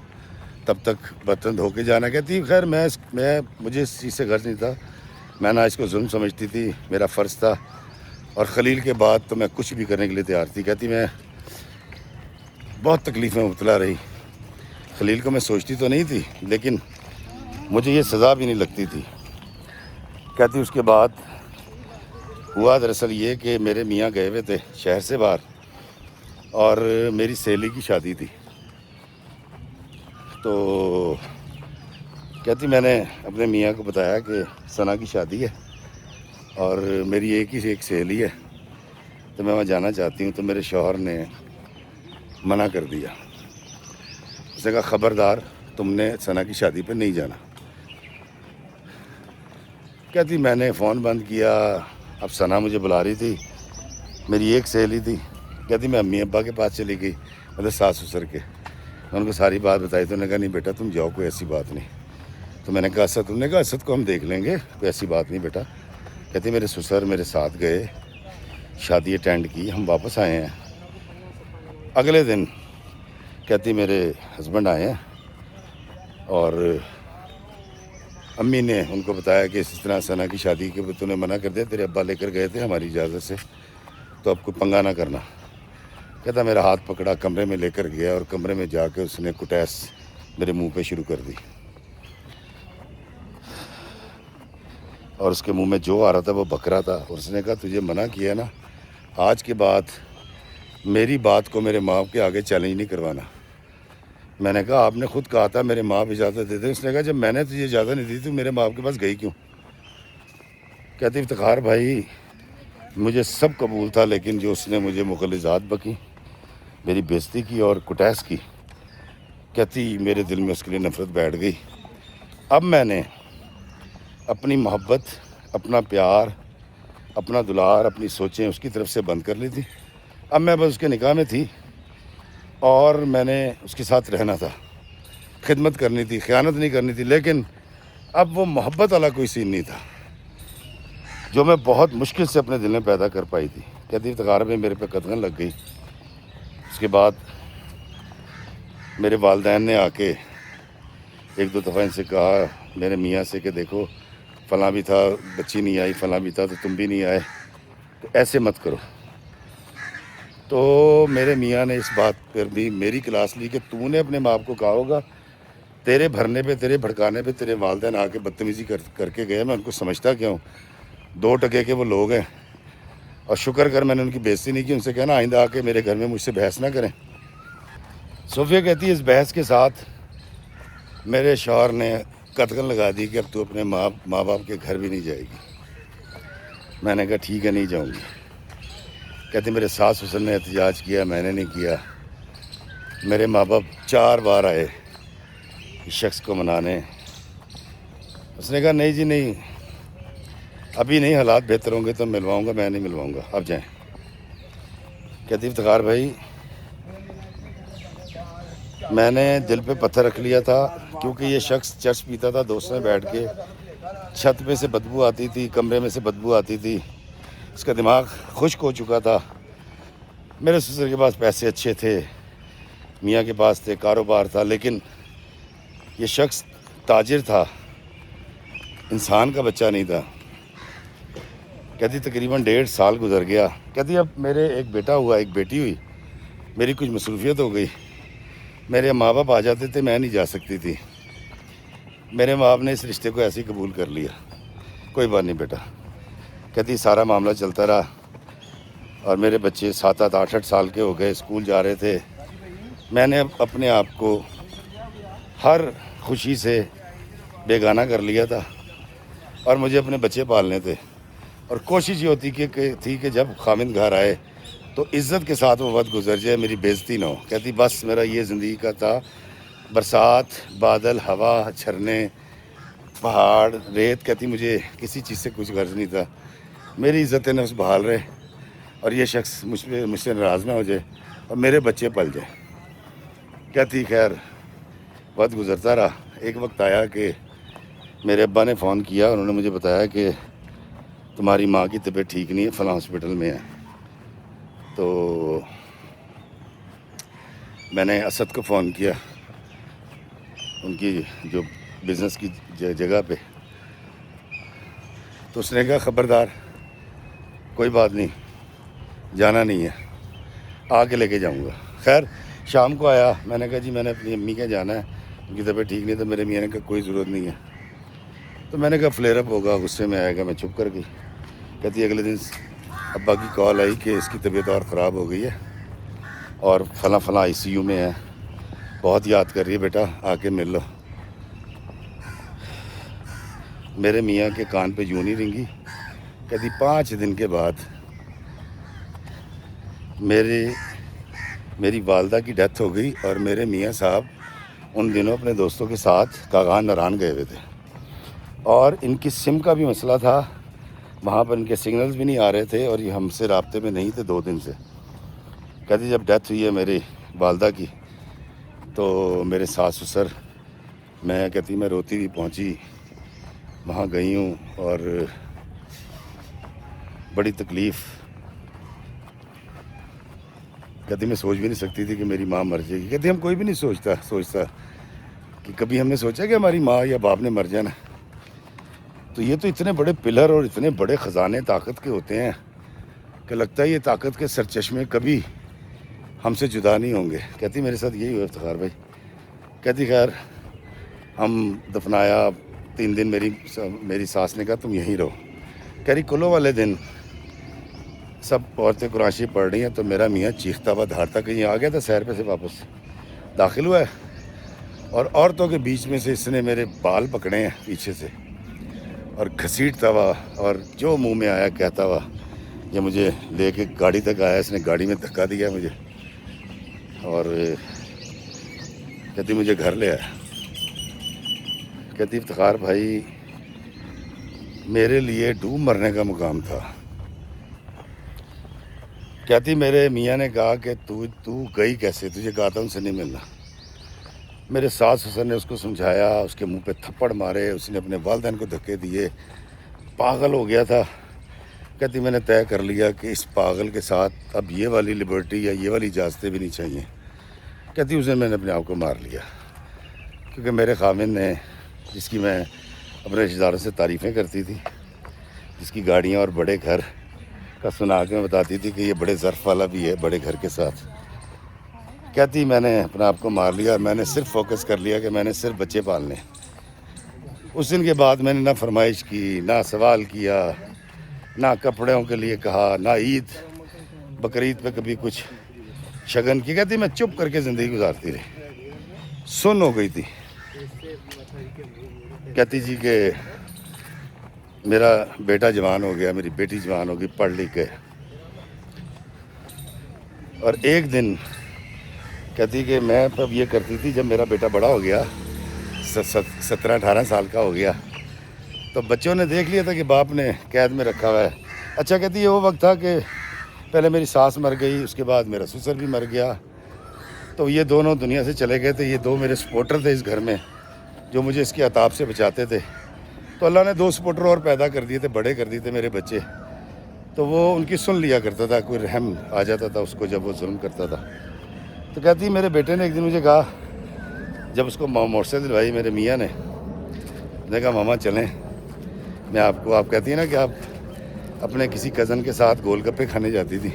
تب تک برتن دھو کے جانا۔ کہتی خیر مجھے اس چیز سے غرض نہیں تھا، میں نہ اس کو ظلم سمجھتی تھی، میرا فرض تھا، اور خلیل کے بعد تو میں کچھ بھی کرنے کے لیے تیار تھی۔ کہتی میں بہت تکلیف میں مبتلا رہی، خلیل کو میں سوچتی تو نہیں تھی لیکن مجھے یہ سزا بھی نہیں لگتی تھی۔ کہتی اس کے بعد ہوا دراصل یہ کہ میرے میاں گئے ہوئے تھے شہر سے باہر، اور میری سہیلی کی شادی تھی۔ تو کہتی میں نے اپنے میاں کو بتایا کہ ثنا کی شادی ہے اور میری ایک سہیلی ہے تو میں وہاں جانا چاہتی ہوں۔ تو میرے شوہر نے منع کر دیا، اس نے کہا خبردار تم نے ثنا کی شادی پہ نہیں جانا۔ کہتی میں نے فون بند کیا، اب ثنا مجھے بلا رہی تھی، میری ایک سہیلی تھی۔ کہتی میں امی ابا کے پاس چلی گئی، مطلب ساس سسر کے، میں ان کو ساری بات بتائی۔ تو انہوں نے کہا نہیں بیٹا تم جاؤ، کوئی ایسی بات نہیں۔ تو میں نے کہا اسد، انہوں نے کہا اسد کو ہم دیکھ لیں گے، کوئی ایسی بات نہیں بیٹا۔ کہتی میرے سسر میرے ساتھ گئے، شادی اٹینڈ کی، ہم واپس آئے ہیں۔ اگلے دن کہتی میرے ہسبینڈ آئے ہیں اور امی نے ان کو بتایا کہ اس طرح ثنا کی شادی کے تو نے منع کر دیا، تیرے ابا لے کر گئے تھے ہماری اجازت سے، تو اب کوئی پنگا نہ کرنا۔ کہتا میرا ہاتھ پکڑا، کمرے میں لے کر گیا، اور کمرے میں جا کے اس نے کٹیس میرے منہ پہ شروع کر دی، اور اس کے منہ میں جو آ رہا تھا وہ بکرا تھا، اور اس نے کہا تجھے منع کیا ہے نا، آج کے بعد میری بات کو میرے ماں کے آگے چیلنج نہیں کروانا۔ میں نے کہا آپ نے خود کہا تھا میرے ماں اجازت دیتے۔ اس نے کہا جب میں نے تجھے اجازت نہیں دی تو میرے ماں کے پاس گئی کیوں؟ کہتی افتخار بھائی مجھے سب قبول تھا، لیکن جو اس نے مجھے مغلظات بکی، میری بےزتی کی اور کٹیس کی، کہتی میرے دل میں اس کے لیے نفرت بیٹھ گئی۔ اب میں نے اپنی محبت، اپنا پیار، اپنا دلار، اپنی سوچیں اس کی طرف سے بند کر لی تھی۔ اب میں بس اس کے نکاح میں تھی اور میں نے اس کے ساتھ رہنا تھا، خدمت کرنی تھی، خیانت نہیں کرنی تھی، لیکن اب وہ محبت والا کوئی سین نہیں تھا جو میں بہت مشکل سے اپنے دل میں پیدا کر پائی تھی۔ کہتی افتخار میں میرے پہ قدغن لگ گئی۔ اس کے بعد میرے والدین نے آ کے ایک دو دفعہ ان سے کہا میرے میاں سے کہ دیکھو فلاں بھی تھا، بچی نہیں آئی، فلاں بھی تھا تو تم بھی نہیں آئے، تو ایسے مت کرو۔ تو میرے میاں نے اس بات پر بھی میری کلاس لی کہ تو نے اپنے باپ کو کہا ہوگا، تیرے بھرنے پہ، تیرے بھڑکانے پہ تیرے والدین آ کے بدتمیزی کر کے گئے، میں ان کو سمجھتا کیا ہوں، 2 ٹکے کے وہ لوگ ہیں، اور شکر کر میں نے ان کی بےزتی نہیں کی۔ ان سے کہنا آئندہ آ کے میرے گھر میں مجھ سے بحث نہ کریں۔ صوفیہ کہتی ہے اس بحث کے ساتھ میرے شوہر نے قدغن لگا دی کہ اب تو اپنے ماں باپ کے گھر بھی نہیں جائے گی۔ میں نے کہا ٹھیک ہے نہیں جاؤں گی۔ کہتے میرے ساس سسر نے احتجاج کیا، میں نے نہیں کیا۔ میرے ماں باپ 4 بار آئے اس شخص کو منانے۔ اس نے کہا نہیں جی نہیں، ابھی نہیں، حالات بہتر ہوں گے تو ملواؤں گا، میں نہیں ملواؤں گا، اب جائیں۔ کہتی افتخار بھائی میں نے دل پہ پتھر رکھ لیا تھا، کیونکہ یہ شخص چرچ پیتا تھا دوست میں بیٹھ کے، چھت پہ سے بدبو آتی تھی، کمرے میں سے بدبو آتی تھی، اس کا دماغ خشک ہو چکا تھا۔ میرے سسر کے پاس پیسے اچھے تھے، میاں کے پاس تھے، کاروبار تھا، لیکن یہ شخص تاجر تھا، انسان کا بچہ نہیں تھا۔ کہتی تقریباً 1.5 سال گزر گیا۔ کہتی اب میرے ایک بیٹا ہوا، ایک بیٹی ہوئی، میری کچھ مصروفیت ہو گئی، میرے ماں باپ آ جاتے تھے، میں نہیں جا سکتی تھی، میرے ماں باپ نے اس رشتے کو ایسے ہی قبول کر لیا، کوئی بات نہیں بیٹا۔ کہتی سارا معاملہ چلتا رہا، اور میرے بچے 7 8 سال کے ہو گئے، اسکول جا رہے تھے۔ میں نے اپنے آپ کو ہر خوشی سے بیگانہ کر لیا تھا، اور مجھے اپنے بچے پالنے تھے، اور کوشش یہ ہوتی تھی کہ جب خامند گھر آئے تو عزت کے ساتھ وہ وقت گزر جائے، میری بےزتی نہ ہو۔ کہتی بس میرا یہ زندگی کا تھا، برسات، بادل، ہوا، جھرنے، پہاڑ، ریت، کہتی مجھے کسی چیز سے کچھ غرض نہیں تھا، میری عزت نفس بحال رہے، اور یہ شخص مجھ سے ناراض نہ ہو جائے، اور میرے بچے پل جائیں۔ کہتی خیر وقت گزرتا رہا۔ ایک وقت آیا کہ میرے ابا نے فون کیا، انہوں نے مجھے بتایا کہ تمہاری ماں کی طبیعت ٹھیک نہیں ہے، فلاں ہاسپٹل میں ہے۔ تو میں نے اسد کو فون کیا، ان کی جو بزنس کی جگہ پہ، تو اس نے کہا خبردار کوئی بات نہیں، جانا نہیں ہے، آ کے لے کے جاؤں گا۔ خیر شام کو آیا، میں نے کہا جی میں نے اپنی امی کے جانا ہے، ان کی طبیعت ٹھیک نہیں، تو میرے میاں نے کہا کوئی ضرورت نہیں ہے۔ تو میں نے کہا فلیئر اپ ہوگا، غصے میں آئے گا، میں چپ کر گئی۔ کہتی اگلے دن ابا کی کال آئی کہ اس کی طبیعت اور خراب ہو گئی ہے، اور فلاں فلاں ICU میں ہے، بہت یاد کر رہی ہے، بیٹا آ کے مل لو۔ میرے میاں کے کان پہ یوں نہیں رنگی۔ کہتی 5 دن کے بعد میری والدہ کی ڈیتھ ہو گئی، اور میرے میاں صاحب ان دنوں اپنے دوستوں کے ساتھ کاغان نران گئے ہوئے تھے، اور ان کی سم کا بھی مسئلہ تھا، وہاں پر ان کے سگنلز بھی نہیں آ رہے تھے، اور یہ ہم سے رابطے میں نہیں تھے 2 دن سے۔ کہتی جب ڈیتھ ہوئی ہے میری والدہ کی تو میرے ساس سسر، کہتی میں روتی ہوئی پہنچی، وہاں گئی ہوں، اور بڑی تکلیف، کہتی میں سوچ بھی نہیں سکتی تھی کہ میری ماں مر جائے گی۔ کہتی ہم کوئی بھی نہیں سوچتا کہ کبھی ہم نے سوچا کہ ہماری ماں یا باپ نے مر جانا۔ تو یہ تو اتنے بڑے پلر اور اتنے بڑے خزانے طاقت کے ہوتے ہیں کہ لگتا ہے یہ طاقت کے سرچشمے کبھی ہم سے جدا نہیں ہوں گے۔ کہتی میرے ساتھ یہی ہوا افتخار بھائی، کہتی خیر ہم دفنایا 3 دن میری ساس نے کہا تم یہیں رہو. کہہ رہی کلو والے دن سب عورتیں قرآن شریف پڑھ رہی ہیں تو میرا میاں چیختا ہوا دھاڑتا کہیں آ گیا تھا سیر پہ سے واپس داخل ہوا ہے اور عورتوں کے بیچ میں سے اس نے میرے بال پکڑے ہیں پیچھے سے اور گھسیٹتا ہوا اور جو منہ میں آیا کہتا ہوا یہ مجھے لے کے گاڑی تک آیا. اس نے گاڑی میں دھکا دیا مجھے اور کہتی مجھے گھر لے آیا. کہتی افتخار بھائی میرے لیے ڈوب مرنے کا مقام تھا. کہتی میرے میاں نے کہا کہ تو گئی کیسے, تجھے کہا تھا ان سے نہیں ملنا. میرے ساس حسن نے اس کو سمجھایا, اس کے منہ پہ تھپڑ مارے, اس نے اپنے والدین کو دھکے دیے, پاگل ہو گیا تھا. کہتی میں نے طے کر لیا کہ اس پاگل کے ساتھ اب یہ والی لبرٹی یا یہ والی اجازتیں بھی نہیں چاہیے. کہتی اس دن میں نے اپنے آپ کو مار لیا کیونکہ میرے خامن نے, جس کی میں اپنے رشتہ داروں سے تعریفیں کرتی تھی, جس کی گاڑیاں اور بڑے گھر کا سنا کے میں بتاتی تھی کہ یہ بڑے ظرف والا بھی ہے بڑے گھر کے ساتھ, کہتی میں نے اپنے آپ کو مار لیا اور میں نے صرف فوکس کر لیا کہ میں نے صرف بچے پالنے. اس دن کے بعد میں نے نہ فرمائش کی, نہ سوال کیا, نہ کپڑوں کے لیے کہا, نہ عید بقرعید پہ کبھی کچھ شگن کی. کہتی میں چپ کر کے زندگی گزارتی رہی, سن ہو گئی تھی. کہتی جی کہ میرا بیٹا جوان ہو گیا, میری بیٹی جوان ہو گئی, پڑھ لکھ کے, اور ایک دن کہتی کہ میں اب یہ کرتی تھی جب میرا بیٹا بڑا ہو گیا 17-18 سال کا ہو گیا تو بچوں نے دیکھ لیا تھا کہ باپ نے قید میں رکھا ہوا ہے. اچھا کہتی یہ وہ وقت تھا کہ پہلے میری ساس مر گئی, اس کے بعد میرا سسر بھی مر گیا, تو یہ دونوں دنیا سے چلے گئے تھے. یہ 2 میرے سپورٹر تھے اس گھر میں جو مجھے اس کے عطاب سے بچاتے تھے. تو اللہ نے 2 سپورٹر اور پیدا کر دیے تھے, بڑے کر دیے تھے میرے بچے. تو وہ ان کی سن لیا کرتا تھا, کوئی رحم آ جاتا تھا اس کو جب وہ ظلم کرتا تھا. تو کہتی میرے بیٹے نے ایک دن مجھے کہا, جب اس کو موٹر سائیکل دلوائی میرے میاں نے کہا ماما چلیں میں آپ کہتی ہیں نا کہ آپ اپنے کسی کزن کے ساتھ گول گپے کھانے جاتی تھی.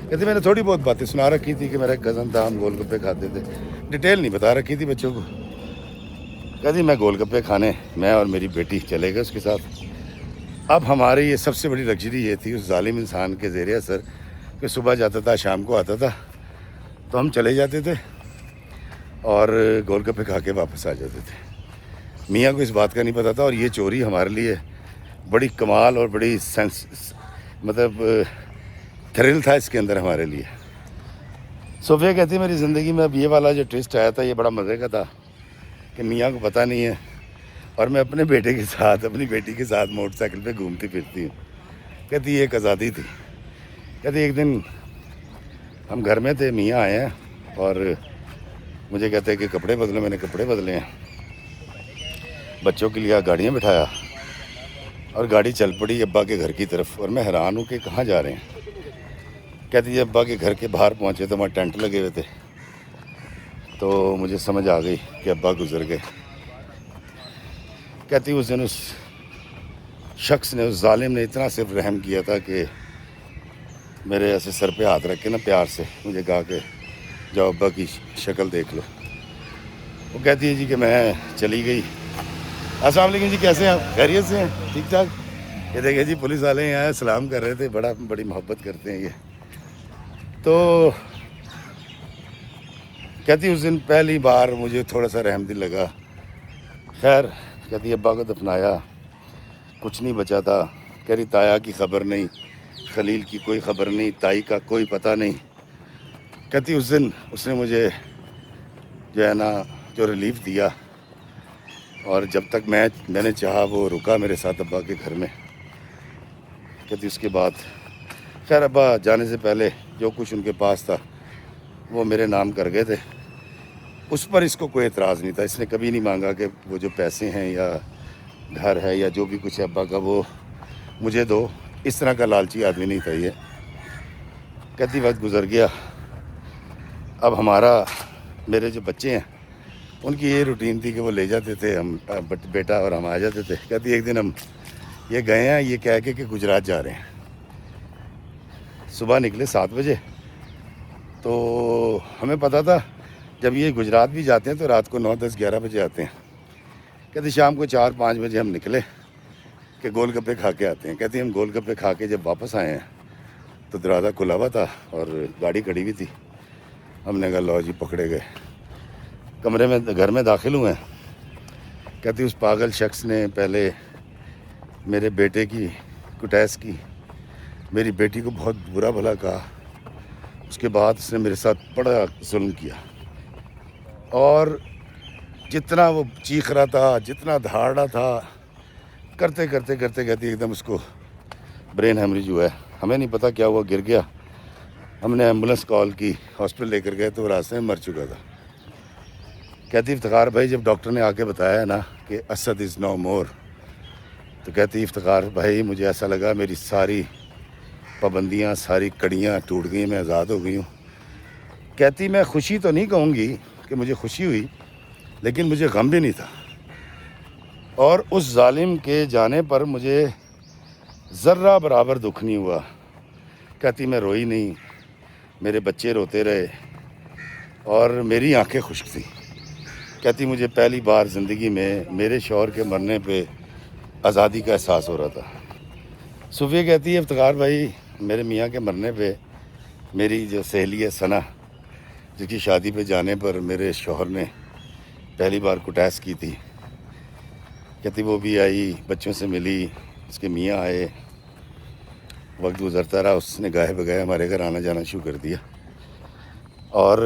کہتی میں نے تھوڑی بہت باتیں سنا رکھی تھی کہ میرا ایک کزن تھا, ہم گول گپے کھاتے تھے, ڈیٹیل نہیں بتا رکھی تھی بچوں کو. کہتی میں گول گپے کھانے میں اور میری بیٹی چلے گئے اس کے ساتھ. اب ہماری یہ سب سے بڑی لگژری یہ تھی اس ظالم انسان کے زیر اثر کہ صبح جاتا تھا شام کو آتا تھا, تو ہم چلے جاتے تھے اور گول گپے کھا کے واپس آ جاتے تھے. میاں کو اس بات کا نہیں پتا تھا, اور یہ چوری ہمارے لیے بڑی کمال اور بڑی مطلب تھرل تھا اس کے اندر ہمارے لیے. صوفیہ کہتی میری زندگی میں اب یہ والا جو ٹوسٹ آیا تھا یہ بڑا مزے کا تھا کہ میاں کو پتہ نہیں ہے اور میں اپنے بیٹے کے ساتھ اپنی بیٹی کے ساتھ موٹر سائیکل پہ گھومتی پھرتی ہوں. کہتی یہ ایک آزادی تھی. کہتی ایک دن ہم گھر میں تھے, میاں آئے ہیں اور مجھے کہتے ہیں کہ کپڑے بدلو. میں نے کپڑے بدلے ہیں, بچوں کے لیے گاڑیاں بٹھایا اور گاڑی چل پڑی ابا کے گھر کی طرف. اور میں حیران ہوں کہ کہاں جا رہے ہیں. کہتی جب ابا کے گھر کے باہر پہنچے تو وہاں ٹینٹ لگے ہوئے تھے, تو مجھے سمجھ آ گئی کہ ابا گزر گئے. کہتی اس دن اس شخص نے, اس ظالم نے اتنا صرف رحم کیا تھا کہ میرے ایسے سر پہ ہاتھ رکھ کے نا پیار سے مجھے کہا کہ جاؤ ابا کی شکل دیکھ لو. وہ کہتی ہے جی کہ میں چلی گئی. السلام علیکم جی, کیسے ہیں آپ, خیریت سے ہیں, ٹھیک ٹھاک. یہ دیکھیں جی پولیس والے یہاں سلام کر رہے تھے, بڑی محبت کرتے ہیں یہ. تو کہتی اس دن پہلی بار مجھے تھوڑا سا رحم دل لگا. خیر کہتی ابا کو دفنایا, کچھ نہیں بچا تھا. کہہ رہی تایا کی خبر نہیں, خلیل کی کوئی خبر نہیں, تائی کا کوئی پتہ نہیں. کہتی اس دن اس نے مجھے جو ہے نا جو ریلیف دیا, اور جب تک میں نے چاہا وہ رکا میرے ساتھ ابا کے گھر میں. کہتی اس کے بعد خیر ابا جانے سے پہلے جو کچھ ان کے پاس تھا وہ میرے نام کر گئے تھے. اس پر اس کو کوئی اعتراض نہیں تھا. اس نے کبھی نہیں مانگا کہ وہ جو پیسے ہیں یا گھر ہے یا جو بھی کچھ ہے ابا کا وہ مجھے دو. اس طرح کا لالچی آدمی نہیں تھا یہ. کہتی وقت گزر گیا. اب میرے جو بچے ہیں ان کی یہ روٹین تھی کہ وہ لے جاتے تھے, ہم بیٹا اور ہم آ جاتے تھے. کہتی ایک دن ہم یہ گئے ہیں یہ کہہ کے کہ گجرات جا رہے ہیں. صبح نکلے 7 بجے, تو ہمیں پتہ تھا جب یہ گجرات بھی جاتے ہیں تو رات کو 9, 10, 11 بجے آتے ہیں. کہتے شام کو 4, 5 بجے ہم نکلے کہ گول گپے کھا کے آتے ہیں. کہتے ہم گول گپے کھا کے جب واپس آئے ہیں تو دروازہ کھلا ہوا تھا اور گاڑی کھڑی ہوئی تھی. ہم نے کہا لو جی پکڑے گئے. کمرے میں گھر میں داخل ہوئے ہیں. کہتی اس پاگل شخص نے پہلے میرے بیٹے کی کٹیس کی, میری بیٹی کو بہت برا بھلا کہا. اس کے بعد اس نے میرے ساتھ بڑا ظلم کیا اور جتنا وہ چیخ رہا تھا, جتنا دھاڑ رہا تھا, کرتے کرتے کرتے کہتی ایک دم اس کو برین ہیمریج ہوا ہے. ہمیں نہیں پتہ کیا ہوا, گر گیا. ہم نے ایمبولینس کال کی, ہاسپٹل لے کر گئے تو وہ راستے میں مر چکا تھا. کہتی افتخار بھائی جب ڈاکٹر نے آ کے بتایا نا کہ اسد از نو مور, تو کہتی افتخار بھائی مجھے ایسا لگا میری ساری پابندیاں, ساری کڑیاں ٹوٹ گئی, میں آزاد ہو گئی ہوں. کہتی میں خوشی تو نہیں کہوں گی کہ مجھے خوشی ہوئی, لیکن مجھے غم بھی نہیں تھا. اور اس ظالم کے جانے پر مجھے ذرہ برابر دکھ نہیں ہوا. کہتی میں روئی نہیں, میرے بچے روتے رہے اور میری آنکھیں خشک تھیں. کہتی مجھے پہلی بار زندگی میں میرے شوہر کے مرنے پہ آزادی کا احساس ہو رہا تھا. صوفیہ کہتی ہے افتخار بھائی میرے میاں کے مرنے پہ میری جو سہیلی ہے ثنا, جس کی شادی پہ جانے پر میرے شوہر نے پہلی بار کٹیس کی تھی, کہتی وہ بھی آئی, بچوں سے ملی, اس کے میاں آئے. وقت گزرتا رہا, اس نے گاہے بگاہے ہمارے گھر آنا جانا شروع کر دیا. اور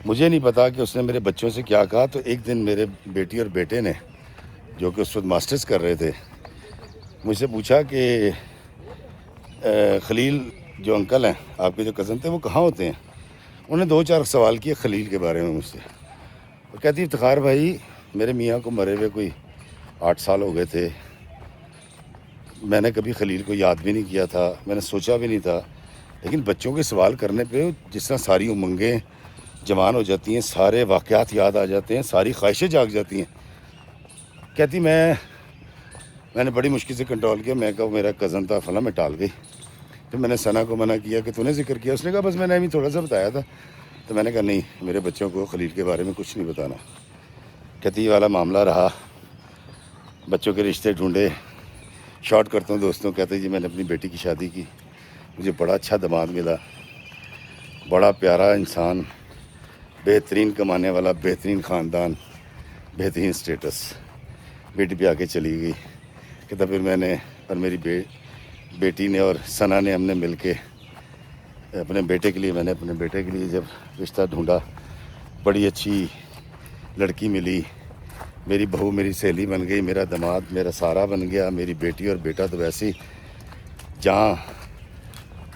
مجھے نہیں پتا کہ اس نے میرے بچوں سے کیا کہا. تو ایک دن میرے بیٹی اور بیٹے نے, جو کہ اس وقت ماسٹرز کر رہے تھے, مجھ سے پوچھا کہ خلیل جو انکل ہیں آپ کے جو کزن تھے وہ کہاں ہوتے ہیں. انہیں 2-4 سوال کیے خلیل کے بارے میں مجھ سے. اور کہتی افتخار بھائی میرے میاں کو مرے ہوئے کوئی 8 سال ہو گئے تھے. میں نے کبھی خلیل کو یاد بھی نہیں کیا تھا, میں نے سوچا بھی نہیں تھا. لیکن بچوں کے سوال کرنے پہ جس طرح ساری امنگیں جوان ہو جاتی ہیں, سارے واقعات یاد آ جاتے ہیں, ساری خواہشیں جاگ جاتی ہیں. کہتی میں نے بڑی مشکل سے کنٹرول کیا. میں کہا میرا کزن تھا فلاں, میں ٹال گئی. پھر میں نے ثنا کو منع کیا کہ تو نے ذکر کیا. اس نے کہا بس میں نے ابھی تھوڑا سا بتایا تھا. تو میں نے کہا نہیں, میرے بچوں کو خلیل کے بارے میں کچھ نہیں بتانا. کہتی یہ والا معاملہ رہا, بچوں کے رشتے ڈھونڈے. شارٹ کرتا ہوں دوستوں. کہتے جی میں نے اپنی بیٹی کی شادی کی, مجھے بڑا اچھا داماد ملا, بڑا پیارا انسان, بہترین کمانے والا, بہترین خاندان, بہترین سٹیٹس. بیٹی پہ آ کے چلی گئی. کہتا پھر میں نے اور میری بیٹی نے اور ثنا نے ہم نے مل کے اپنے بیٹے کے لیے, میں نے اپنے بیٹے کے لیے جب رشتہ ڈھونڈا, بڑی اچھی لڑکی ملی. میری بہو میری سہیلی بن گئی, میرا داماد میرا سارا بن گیا. میری بیٹی اور بیٹا تو ویسے ہی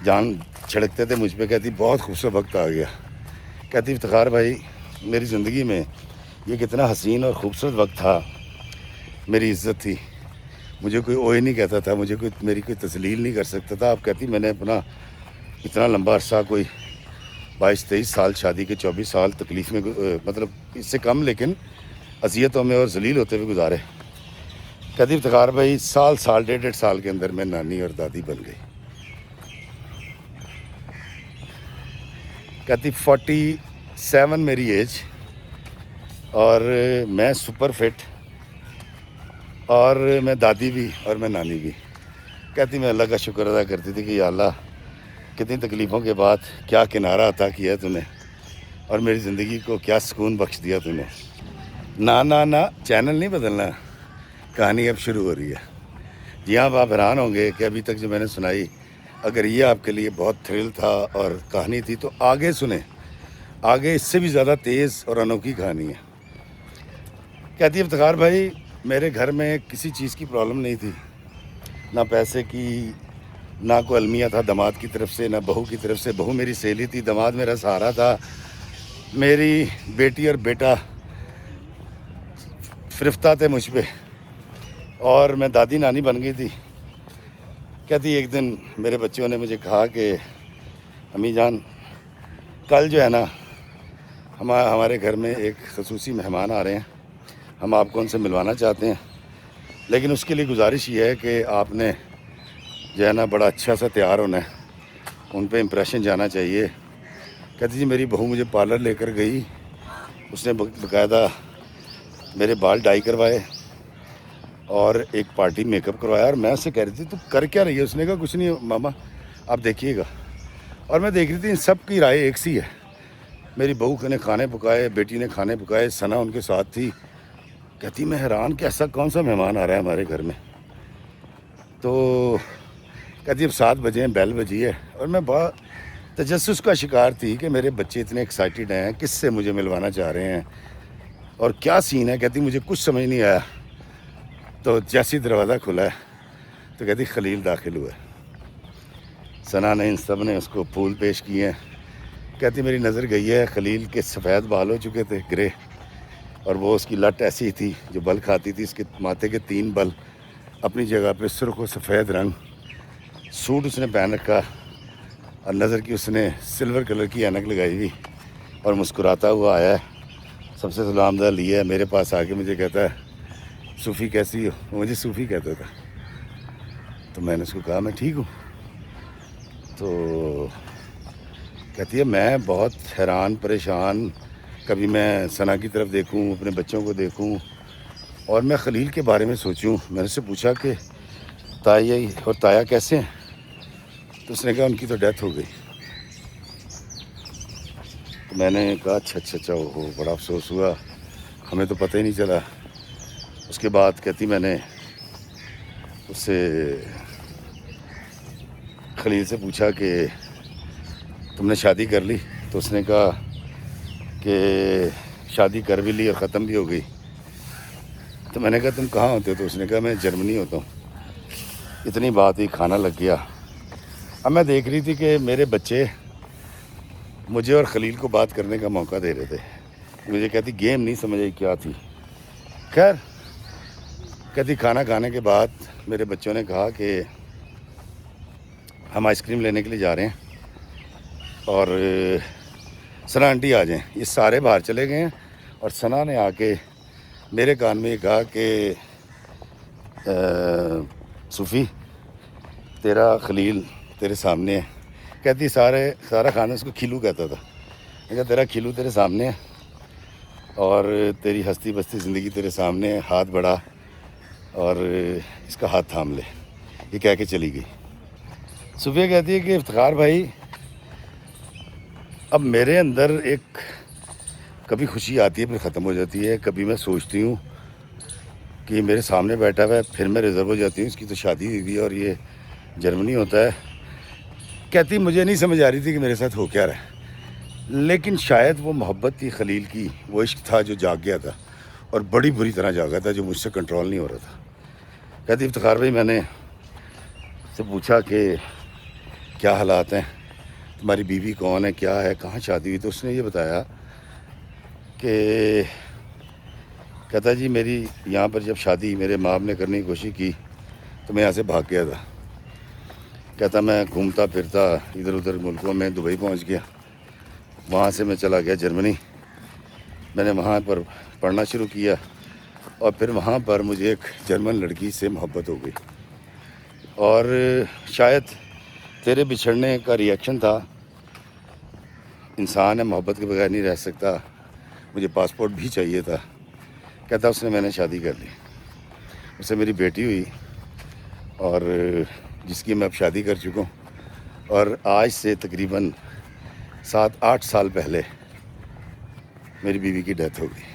جان چھڑکتے تھے مجھ پہ. کہتی بہت خوبصورت وقت آ گیا. کہتی افتخار بھائی میری زندگی میں یہ کتنا حسین اور خوبصورت وقت تھا. میری عزت تھی, مجھے کوئی اوئے نہیں کہتا تھا, مجھے میری کوئی تذلیل نہیں کر سکتا تھا. آپ کہتی میں نے اپنا اتنا لمبا عرصہ, کوئی 22-23 سال, شادی کے 24 سال تکلیف میں, مطلب اس سے کم لیکن اذیتوں میں اور ذلیل ہوتے ہوئے گزارے. کہتی افتخار بھائی سال 1.5 سال کے اندر میں نانی اور دادی بن گئی. کہتی 47 میری ایج, اور میں سپر فٹ, اور میں دادی بھی اور میں نانی بھی. کہتی میں اللہ کا شکر ادا کرتی تھی کہ یا اللہ کتنی تکلیفوں کے بعد کیا کنارہ عطا کیا ہے تو نے, اور میری زندگی کو کیا سکون بخش دیا تو نے. نہ چینل نہیں بدلنا, کہانی اب شروع ہو رہی ہے. جی ہاں, آپ حیران ہوں گے کہ ابھی تک جو میں نے سنائی, اگر یہ آپ کے لیے بہت تھرل تھا اور کہانی تھی تو آگے سنیں, آگے اس سے بھی زیادہ تیز اور انوکھی کہانی ہے. کہتی ہے افتخار بھائی میرے گھر میں کسی چیز کی پرابلم نہیں تھی, نہ پیسے کی, نہ کوئی المیہ تھا داماد کی طرف سے, نہ بہو کی طرف سے. بہو میری سہیلی تھی, داماد میرا سہارا تھا. میری بیٹی اور بیٹا فرفتہ تھے مجھ پہ, اور میں دادی نانی بن گئی تھی. کہتی ایک دن میرے بچوں نے مجھے کہا کہ امی جان کل جو ہے نا ہمارے گھر میں ایک خصوصی مہمان آ رہے ہیں, ہم آپ کو ان سے ملوانا چاہتے ہیں, لیکن اس کے لیے گزارش یہ ہے کہ آپ نے جو ہے نا بڑا اچھا سا تیار ہونا ہے, ان پہ امپریشن جانا چاہیے. کہتی جی میری بہو مجھے پارلر لے کر گئی, اس نے باقاعدہ میرے بال ڈائی کروائے اور ایک پارٹی میک اپ کروایا, اور میں اس سے کہہ رہی تھی تو کر کیا رہی ہے؟ اس نے کہا کچھ نہیں ماما آپ دیکھیے گا. اور میں دیکھ رہی تھی ان سب کی رائے ایک سی ہے. میری بہو نے کھانے پکائے, بیٹی نے کھانے پکائے, ثنا ان کے ساتھ تھی. کہتی میں حیران کہ ایسا کون سا مہمان آ رہا ہے ہمارے گھر میں. تو کہتی اب 7 بجے ہیں, بیل بجی ہے, اور میں بہت تجسس کا شکار تھی کہ میرے بچے اتنے ایکسائٹیڈ ہیں, کس سے مجھے ملوانا چاہ رہے ہیں اور کیا سین ہے. کہتی مجھے کچھ سمجھ نہیں آیا. تو جیسی دروازہ کھلا ہے تو کہتی خلیل داخل ہوا ہے. ثنا نے ان سب نے اس کو پھول پیش کیے ہیں. کہتی میری نظر گئی ہے, خلیل کے سفید بال ہو چکے تھے گرے, اور وہ اس کی لٹ ایسی تھی جو بل کھاتی تھی. اس کے ماتھے کے 3 بل اپنی جگہ پہ, سرخ و سفید رنگ. سوٹ اس نے پہن رکھا اور نظر کی اس نے سلور کلر کی اینک لگائی ہوئی, اور مسکراتا ہوا آیا ہے. سب سے سلام دعا لیا ہے. میرے پاس آ کے مجھے کہتا ہے صوفی کیسی ہو؟ وہ مجھے صوفی کہتا تھا. تو میں نے اس کو کہا میں ٹھیک ہوں. تو کہتی ہے میں بہت حیران پریشان, کبھی میں ثنا کی طرف دیکھوں, اپنے بچوں کو دیکھوں, اور میں خلیل کے بارے میں سوچوں. میں نے اس سے پوچھا کہ تایا اور تایا کیسے ہیں؟ تو اس نے کہا ان کی تو ڈیتھ ہو گئی. تو میں نے کہا اچھا ہو, بڑا افسوس ہوا, ہمیں تو پتہ ہی نہیں چلا. اس کے بعد کہتی میں نے اس سے خلیل سے پوچھا کہ تم نے شادی کر لی؟ تو اس نے کہا کہ شادی کر بھی لی اور ختم بھی ہو گئی. تو میں نے کہا تم کہاں ہوتے ہو؟ تو اس نے کہا میں جرمنی ہوتا ہوں. اتنی بات ہی, کھانا لگ گیا. اب میں دیکھ رہی تھی کہ میرے بچے مجھے اور خلیل کو بات کرنے کا موقع دے رہے تھے. مجھے کہتی گیم نہیں سمجھ آئی کیا تھی. خیر کہتی کھانا کھانے کے بعد میرے بچوں نے کہا کہ ہم آئس کریم لینے کے لیے جا رہے ہیں اور ثنا آنٹی آ جائیں. یہ سارے باہر چلے گئے ہیں, اور ثنا نے آ کے میرے کان میں یہ کہا کہ صوفی تیرا خلیل تیرے سامنے ہے. کہتی سارا خانہ اس کو کھیلو کہتا تھا. میں کہا تیرا کھیلو تیرے سامنے ہے اور تیری ہستی بستی زندگی تیرے سامنے ہے, ہاتھ بڑھا اور اس کا ہاتھ تھام لے. یہ کہہ کے چلی گئی. صوفیہ کہتی ہے کہ افتخار بھائی اب میرے اندر ایک کبھی خوشی آتی ہے پھر ختم ہو جاتی ہے. کبھی میں سوچتی ہوں کہ میرے سامنے بیٹھا ہوا ہے, پھر میں ریزرو ہو جاتی ہوں اس کی تو شادی ہوئی ہوئی ہے اور یہ جرمنی ہوتا ہے. کہتی مجھے نہیں سمجھ آ رہی تھی کہ میرے ساتھ ہو کیا رہا ہے, لیکن شاید وہ محبت تھی خلیل کی, وہ عشق تھا جو جاگ گیا تھا اور بڑی بری طرح جاگا تھا, جو مجھ سے کنٹرول نہیں ہو رہا تھا. کہتی افتخار بھائی میں نے سے پوچھا کہ کیا حالات ہیں, تمہاری بیوی کون ہے, کیا ہے, کہاں شادی ہوئی؟ تو اس نے یہ بتایا کہ کہتا جی میری یہاں پر جب شادی میرے ماں نے کرنے کی کوشش کی تو میں یہاں سے بھاگ گیا تھا. کہتا میں گھومتا پھرتا ادھر ادھر ملکوں میں, دبئی پہنچ گیا, وہاں سے میں چلا گیا جرمنی. میں نے وہاں پر پڑھنا شروع کیا اور پھر وہاں پر مجھے ایک جرمن لڑکی سے محبت ہو گئی, اور شاید تیرے بچھڑنے کا ریئیکشن تھا. انسان ہے, محبت کے بغیر نہیں رہ سکتا, مجھے پاسپورٹ بھی چاہیے تھا. کہتا اس نے میں نے شادی کر لی, اس سے میری بیٹی ہوئی اور جس کی میں اب شادی کر چکا ہوں, اور آج سے تقریباً 7-8 سال پہلے میری بیوی کی ڈیتھ ہو گئی.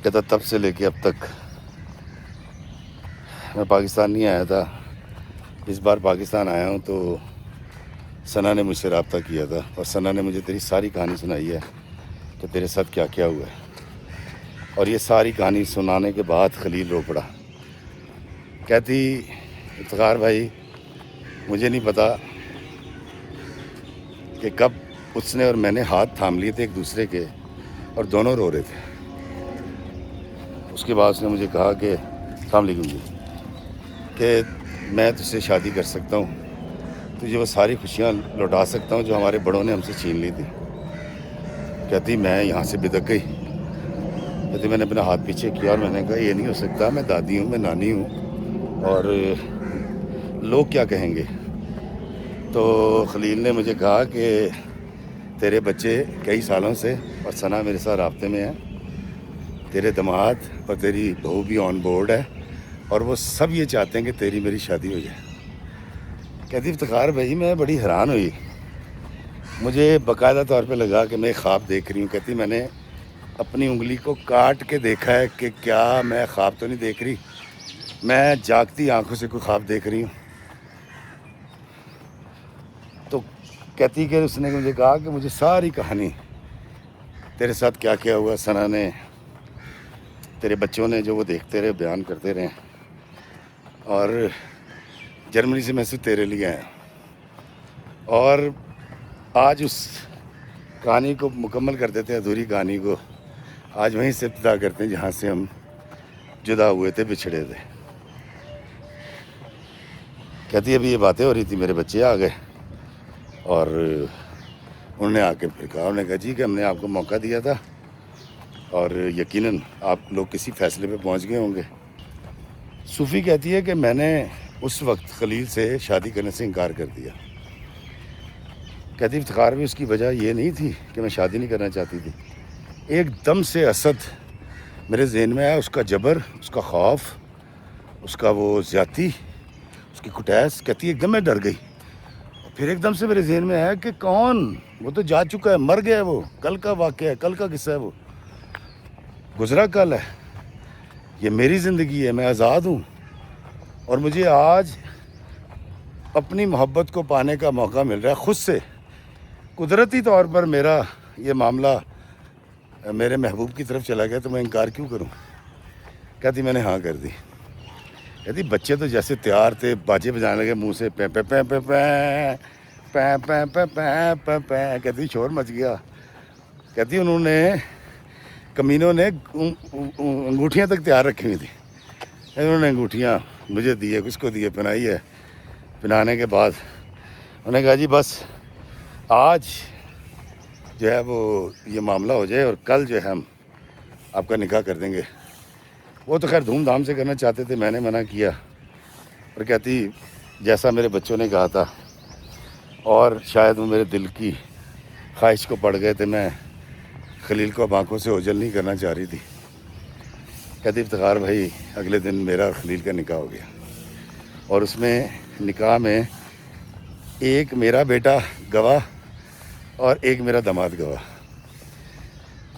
کہتا تب سے لے کے اب تک میں پاکستان نہیں آیا تھا. اس بار پاکستان آیا ہوں تو ثنا نے مجھ سے رابطہ کیا تھا, اور ثنا نے مجھے تیری ساری کہانی سنائی ہے کہ تیرے ساتھ کیا کیا ہوا ہے. اور یہ ساری کہانی سنانے کے بعد خلیل رو پڑا. کہتی افتخار بھائی مجھے نہیں پتا کہ کب اس نے اور میں نے ہاتھ تھام لیے تھے ایک دوسرے کے, اور دونوں رو رہے تھے. اس کے بعد اس نے مجھے کہا کہ السلام علیکم جی, کہ میں تجھ سے شادی کر سکتا ہوں, تجھے وہ ساری خوشیاں لوٹا سکتا ہوں جو ہمارے بڑوں نے ہم سے چھین لی تھی. کہتی میں یہاں سے بدک گئی. کہتی میں نے اپنا ہاتھ پیچھے کیا اور میں نے کہا یہ نہیں ہو سکتا, میں دادی ہوں, میں نانی ہوں, اور لوگ کیا کہیں گے. تو خلیل نے مجھے کہا کہ تیرے بچے کئی سالوں سے اور ثنا میرے ساتھ رابطے میں ہیں، تیرے داماد اور تیری بہو بھی آن بورڈ ہے، اور وہ سب یہ چاہتے ہیں کہ تیری میری شادی ہو جائے۔ کہتی افتخار بھائی میں بڑی حیران ہوئی، مجھے باقاعدہ طور پہ لگا کہ میں خواب دیکھ رہی ہوں۔ کہتی میں نے اپنی انگلی کو کاٹ کے دیکھا ہے کہ کیا میں خواب تو نہیں دیکھ رہی، میں جاگتی آنکھوں سے کوئی خواب دیکھ رہی ہوں۔ تو کہتی کہ اس نے مجھے کہا کہ مجھے ساری کہانی تیرے ساتھ کیا کیا ہوا، ثنا نے، تیرے بچوں نے، جو وہ دیکھتے رہے بیان کرتے رہے، اور جرمنی سے میں صرف تیرے لیے آیا، اور آج اس کہانی کو مکمل کر دیتے ہیں، ادھوری کہانی کو آج وہیں سے ابتدا کرتے ہیں جہاں سے ہم جدا ہوئے تھے، بچھڑے تھے۔ کہتی ابھی یہ باتیں ہو رہی تھی، میرے بچے آ گئے اور انہوں نے آ کے پھر کہا، انہوں نے کہا جی کہ ہم نے آپ کو موقع دیا تھا اور یقیناً آپ لوگ کسی فیصلے پہ پہنچ گئے ہوں گے۔ صوفی کہتی ہے کہ میں نے اس وقت خلیل سے شادی کرنے سے انکار کر دیا۔ کہتی افتخار بھی اس کی وجہ یہ نہیں تھی کہ میں شادی نہیں کرنا چاہتی تھی، ایک دم سے اسد میرے ذہن میں آیا، اس کا جبر، اس کا خوف، اس کا وہ زیادتی، اس کی کٹیس۔ کہتی ایک دم میں ڈر گئی، پھر ایک دم سے میرے ذہن میں آیا کہ کون، وہ تو جا چکا ہے، مر گیا ہے، وہ کل کا واقعہ ہے، کل کا قصہ ہے، وہ گزرا کل ہے، یہ میری زندگی ہے، میں آزاد ہوں، اور مجھے آج اپنی محبت کو پانے کا موقع مل رہا ہے خود سے۔ قدرتی طور پر میرا یہ معاملہ میرے محبوب کی طرف چلا گیا، تو میں انکار کیوں کروں؟ کہتی میں نے ہاں کر دی۔ کہتی بچے تو جیسے تیار تھے، باجے بجانے لگے منہ سے، پے پے پے پے پے پے پے پے پے پے پے، کہتی شور مچ گیا۔ کہتی انہوں نے، کمینوں نے انگوٹھیاں تک تیار رکھی ہوئی تھیں، انہوں نے انگوٹھیاں مجھے دی ہے، کس کو دی ہے، پہنائی ہے۔ پہنانے کے بعد انہوں نے کہا جی بس آج جو ہے وہ یہ معاملہ ہو جائے اور کل جو ہے ہم آپ کا نکاح کر دیں گے۔ وہ تو خیر دھوم دھام سے کرنا چاہتے تھے، میں نے منع کیا، اور کہتی جیسا میرے بچوں نے کہا تھا، اور شاید وہ میرے دل کی خواہش کو پڑ گئے تھے، میں خلیل کو اب آنکھوں سے اوجھل نہیں کرنا چاہ رہی تھی۔ کہتی افتخار بھائی اگلے دن میرا اور خلیل کا نکاح ہو گیا، اور اس میں نکاح میں ایک میرا بیٹا گواہ اور ایک میرا داماد گواہ۔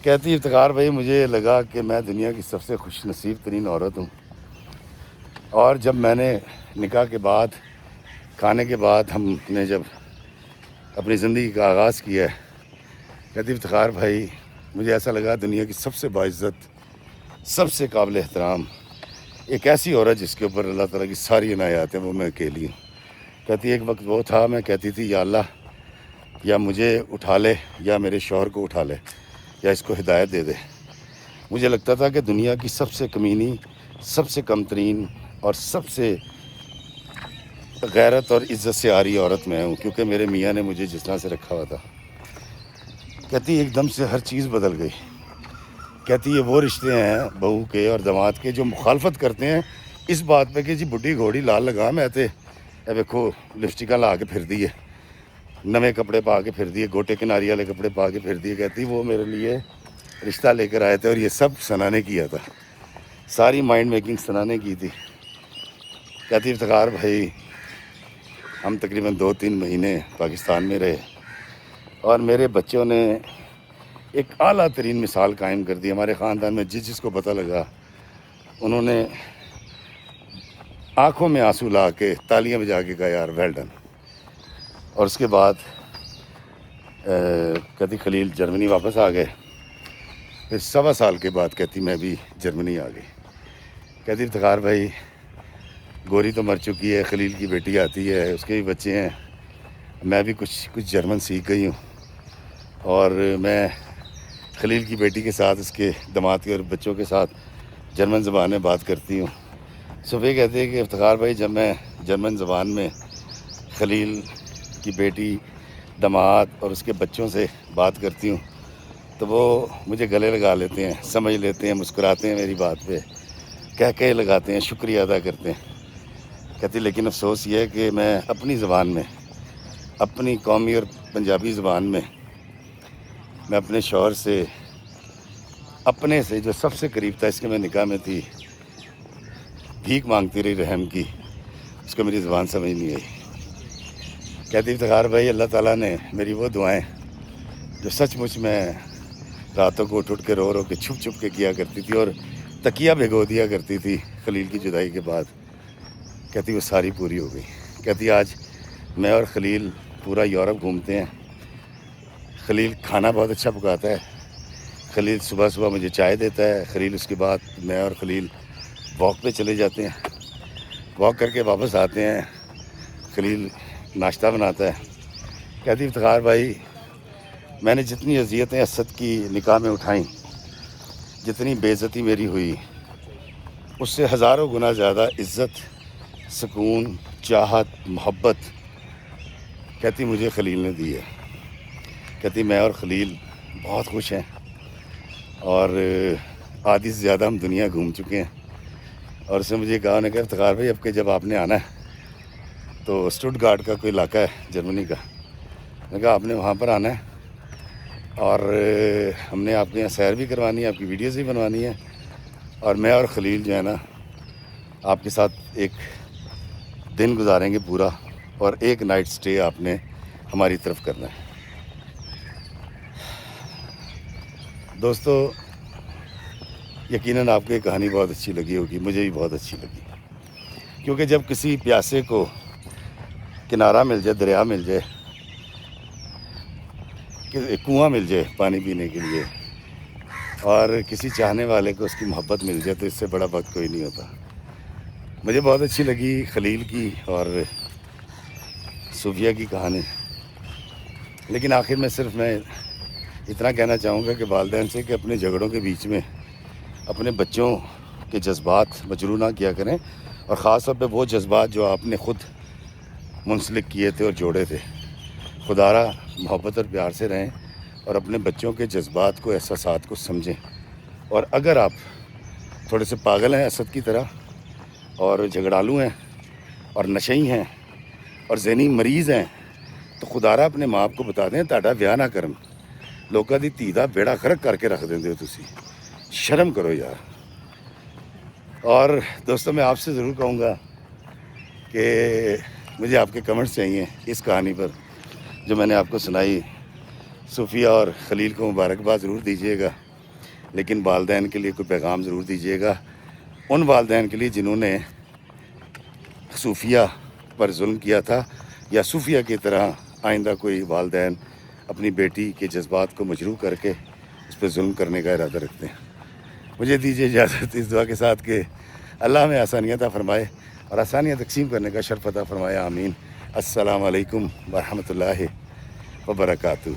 کہتی افتخار بھائی مجھے لگا کہ میں دنیا کی سب سے خوش نصیب ترین عورت ہوں، اور جب میں نے نکاح کے بعد، کھانے کے بعد ہم نے جب اپنی زندگی کا آغاز کیا ہے، کہتی افتخار بھائی مجھے ایسا لگا دنیا کی سب سے باعزت، سب سے قابل احترام ایک ایسی عورت جس کے اوپر اللہ تعالیٰ کی ساری عنایات ہیں، وہ میں اکیلی ہوں۔ کہتی ایک وقت وہ تھا میں کہتی تھی یا اللہ یا مجھے اٹھا لے یا میرے شوہر کو اٹھا لے یا اس کو ہدایت دے دے۔ مجھے لگتا تھا کہ دنیا کی سب سے کمینی، سب سے کم ترین اور سب سے غیرت اور عزت سے آری عورت میں ہوں، کیونکہ میرے میاں نے مجھے جس طرح سے رکھا ہوا تھا۔ کہتی ایک دم سے ہر چیز بدل گئی۔ کہتی یہ وہ رشتے ہیں بہو کے اور داماد کے جو مخالفت کرتے ہیں اس بات پہ کہ جی بڈھی گھوڑی لال لگا میں تے اے دیکھو لپسٹکاں لا کے پھر دیے، نویں کپڑے پا کے پھر دیے، گوٹے کناری والے کپڑے پا کے پھر دیے۔ کہتی وہ میرے لیے رشتہ لے کر آئے تھے، اور یہ سب ثنا نے کیا تھا، ساری مائنڈ میکنگ ثنا نے کی تھی۔ کہتی افتخار بھائی ہم تقریباً 2-3 مہینے پاکستان میں رہے، اور میرے بچوں نے ایک اعلیٰ ترین مثال قائم کر دی ہمارے خاندان میں۔ جس کو پتہ لگا انہوں نے آنکھوں میں آنسو لا کے تالیاں بجا کے کہا یار ویل ڈن۔ اور اس کے بعد کہتی خلیل جرمنی واپس آ گئے، پھر 1.25 سال کے بعد کہتی میں بھی جرمنی آ گئی۔ کہتی افتخار بھائی گوری تو مر چکی ہے، خلیل کی بیٹی آتی ہے، اس کے بھی بچے ہیں، میں بھی کچھ جرمن سیکھ گئی ہوں، اور میں خلیل کی بیٹی کے ساتھ، اس کے داماد کے اور بچوں کے ساتھ جرمن زبان میں بات کرتی ہوں۔ صفیہ کہتے ہیں کہ افتخار بھائی جب میں جرمن زبان میں خلیل کی بیٹی، داماد اور اس کے بچوں سے بات کرتی ہوں تو وہ مجھے گلے لگا لیتے ہیں، سمجھ لیتے ہیں، مسکراتے ہیں میری بات پہ، کہہ لگاتے ہیں، شکریہ ادا کرتے ہیں۔ کہتی لیکن افسوس یہ ہے کہ میں اپنی زبان میں، اپنی قومی اور پنجابی زبان میں میں اپنے شوہر سے اپنے سے جو سب سے قریب تھا، اس کے میں نکاح میں تھی، بھیک مانگتی رہی رحم کی، اس کو میری زبان سمجھ نہیں آئی۔ کہتی افتخار بھائی اللہ تعالیٰ نے میری وہ دعائیں جو سچ مچ میں راتوں کو اٹھ کے رو کے چھپ چھپ کے کیا کرتی تھی اور تکیہ بھگو دیا کرتی تھی خلیل کی جدائی کے بعد، کہتی وہ ساری پوری ہو گئی۔ کہتی آج میں اور خلیل پورا یورپ گھومتے ہیں، خلیل کھانا بہت اچھا پکاتا ہے، خلیل صبح صبح مجھے چائے دیتا ہے، خلیل اس کے بعد میں اور خلیل واک پہ چلے جاتے ہیں، واک کر کے واپس آتے ہیں، خلیل ناشتہ بناتا ہے۔ کہتی افتخار بھائی میں نے جتنی اذیتیں اسد کی نکاح میں اٹھائیں، جتنی بے عزتی میری ہوئی، اس سے ہزاروں گنا زیادہ عزت، سکون، چاہت، محبت کہتی مجھے خلیل نے دی ہے۔ کہتی میں اور خلیل بہت خوش ہیں اور آدھی سے زیادہ ہم دنیا گھوم چکے ہیں۔ اور اس نے مجھے کہا، نے کہا افتخار بھائی اب کہ جب آپ نے آنا ہے تو اسٹوٹگارٹ کا کوئی علاقہ ہے جرمنی کا، نے کہا آپ نے وہاں پر آنا ہے اور ہم نے آپ کے یہاں سیر بھی کروانی ہے، آپ کی ویڈیوز بھی بنوانی ہے، اور میں اور خلیل جو ہے نا آپ کے ساتھ ایک دن گزاریں گے پورا، اور ایک نائٹ سٹے آپ نے ہماری طرف کرنا ہے۔ دوستو یقیناً آپ کو یہ کہانی بہت اچھی لگی ہوگی، مجھے بھی بہت اچھی لگی، کیونکہ جب کسی پیاسے کو کنارہ مل جائے، دریا مل جائے، کنواں مل جائے پانی پینے کے لیے، اور کسی چاہنے والے کو اس کی محبت مل جائے، تو اس سے بڑا وقت کوئی نہیں ہوتا۔ مجھے بہت اچھی لگی خلیل کی اور صوفیہ کی کہانی، لیکن آخر میں صرف میں اتنا کہنا چاہوں گا کہ والدین سے کہ اپنے جھگڑوں کے بیچ میں اپنے بچوں کے جذبات مجروح نہ کیا کریں، اور خاص طور پہ وہ جذبات جو آپ نے خود منسلک کیے تھے اور جوڑے تھے۔ خدارہ محبت اور پیار سے رہیں اور اپنے بچوں کے جذبات کو، احساسات کو سمجھیں، اور اگر آپ تھوڑے سے پاگل ہیں اسد کی طرح اور جھگڑالو ہیں اور نشئی ہیں اور ذہنی مریض ہیں، تو خدارہ اپنے ماں باپ کو بتا دیں تاڑا ویاہ نہ کرن، لوکاں دی دھی دا بیڑا غرق کر کے رکھ دیندے ہو تسی، شرم کرو یار۔ اور دوستو میں آپ سے ضرور کہوں گا کہ مجھے آپ کے کمنٹس چاہیے اس کہانی پر جو میں نے آپ کو سنائی۔ صوفیہ اور خلیل کو مبارکباد ضرور دیجیے گا، لیکن والدین کے لیے کوئی پیغام ضرور دیجیے گا، ان والدین کے لیے جنہوں نے صوفیہ پر ظلم کیا تھا، یا صوفیہ کی طرح آئندہ کوئی والدین اپنی بیٹی کے جذبات کو مجروح کر کے اس پہ ظلم کرنے کا ارادہ رکھتے ہیں۔ مجھے دیجیے اجازت اس دعا کے ساتھ کہ اللہ میں آسانیاں عطا فرمائے اور آسانیاں تقسیم کرنے کا شرف عطا فرمائے، آمین۔ السلام علیکم ورحمۃ اللہ وبرکاتہ۔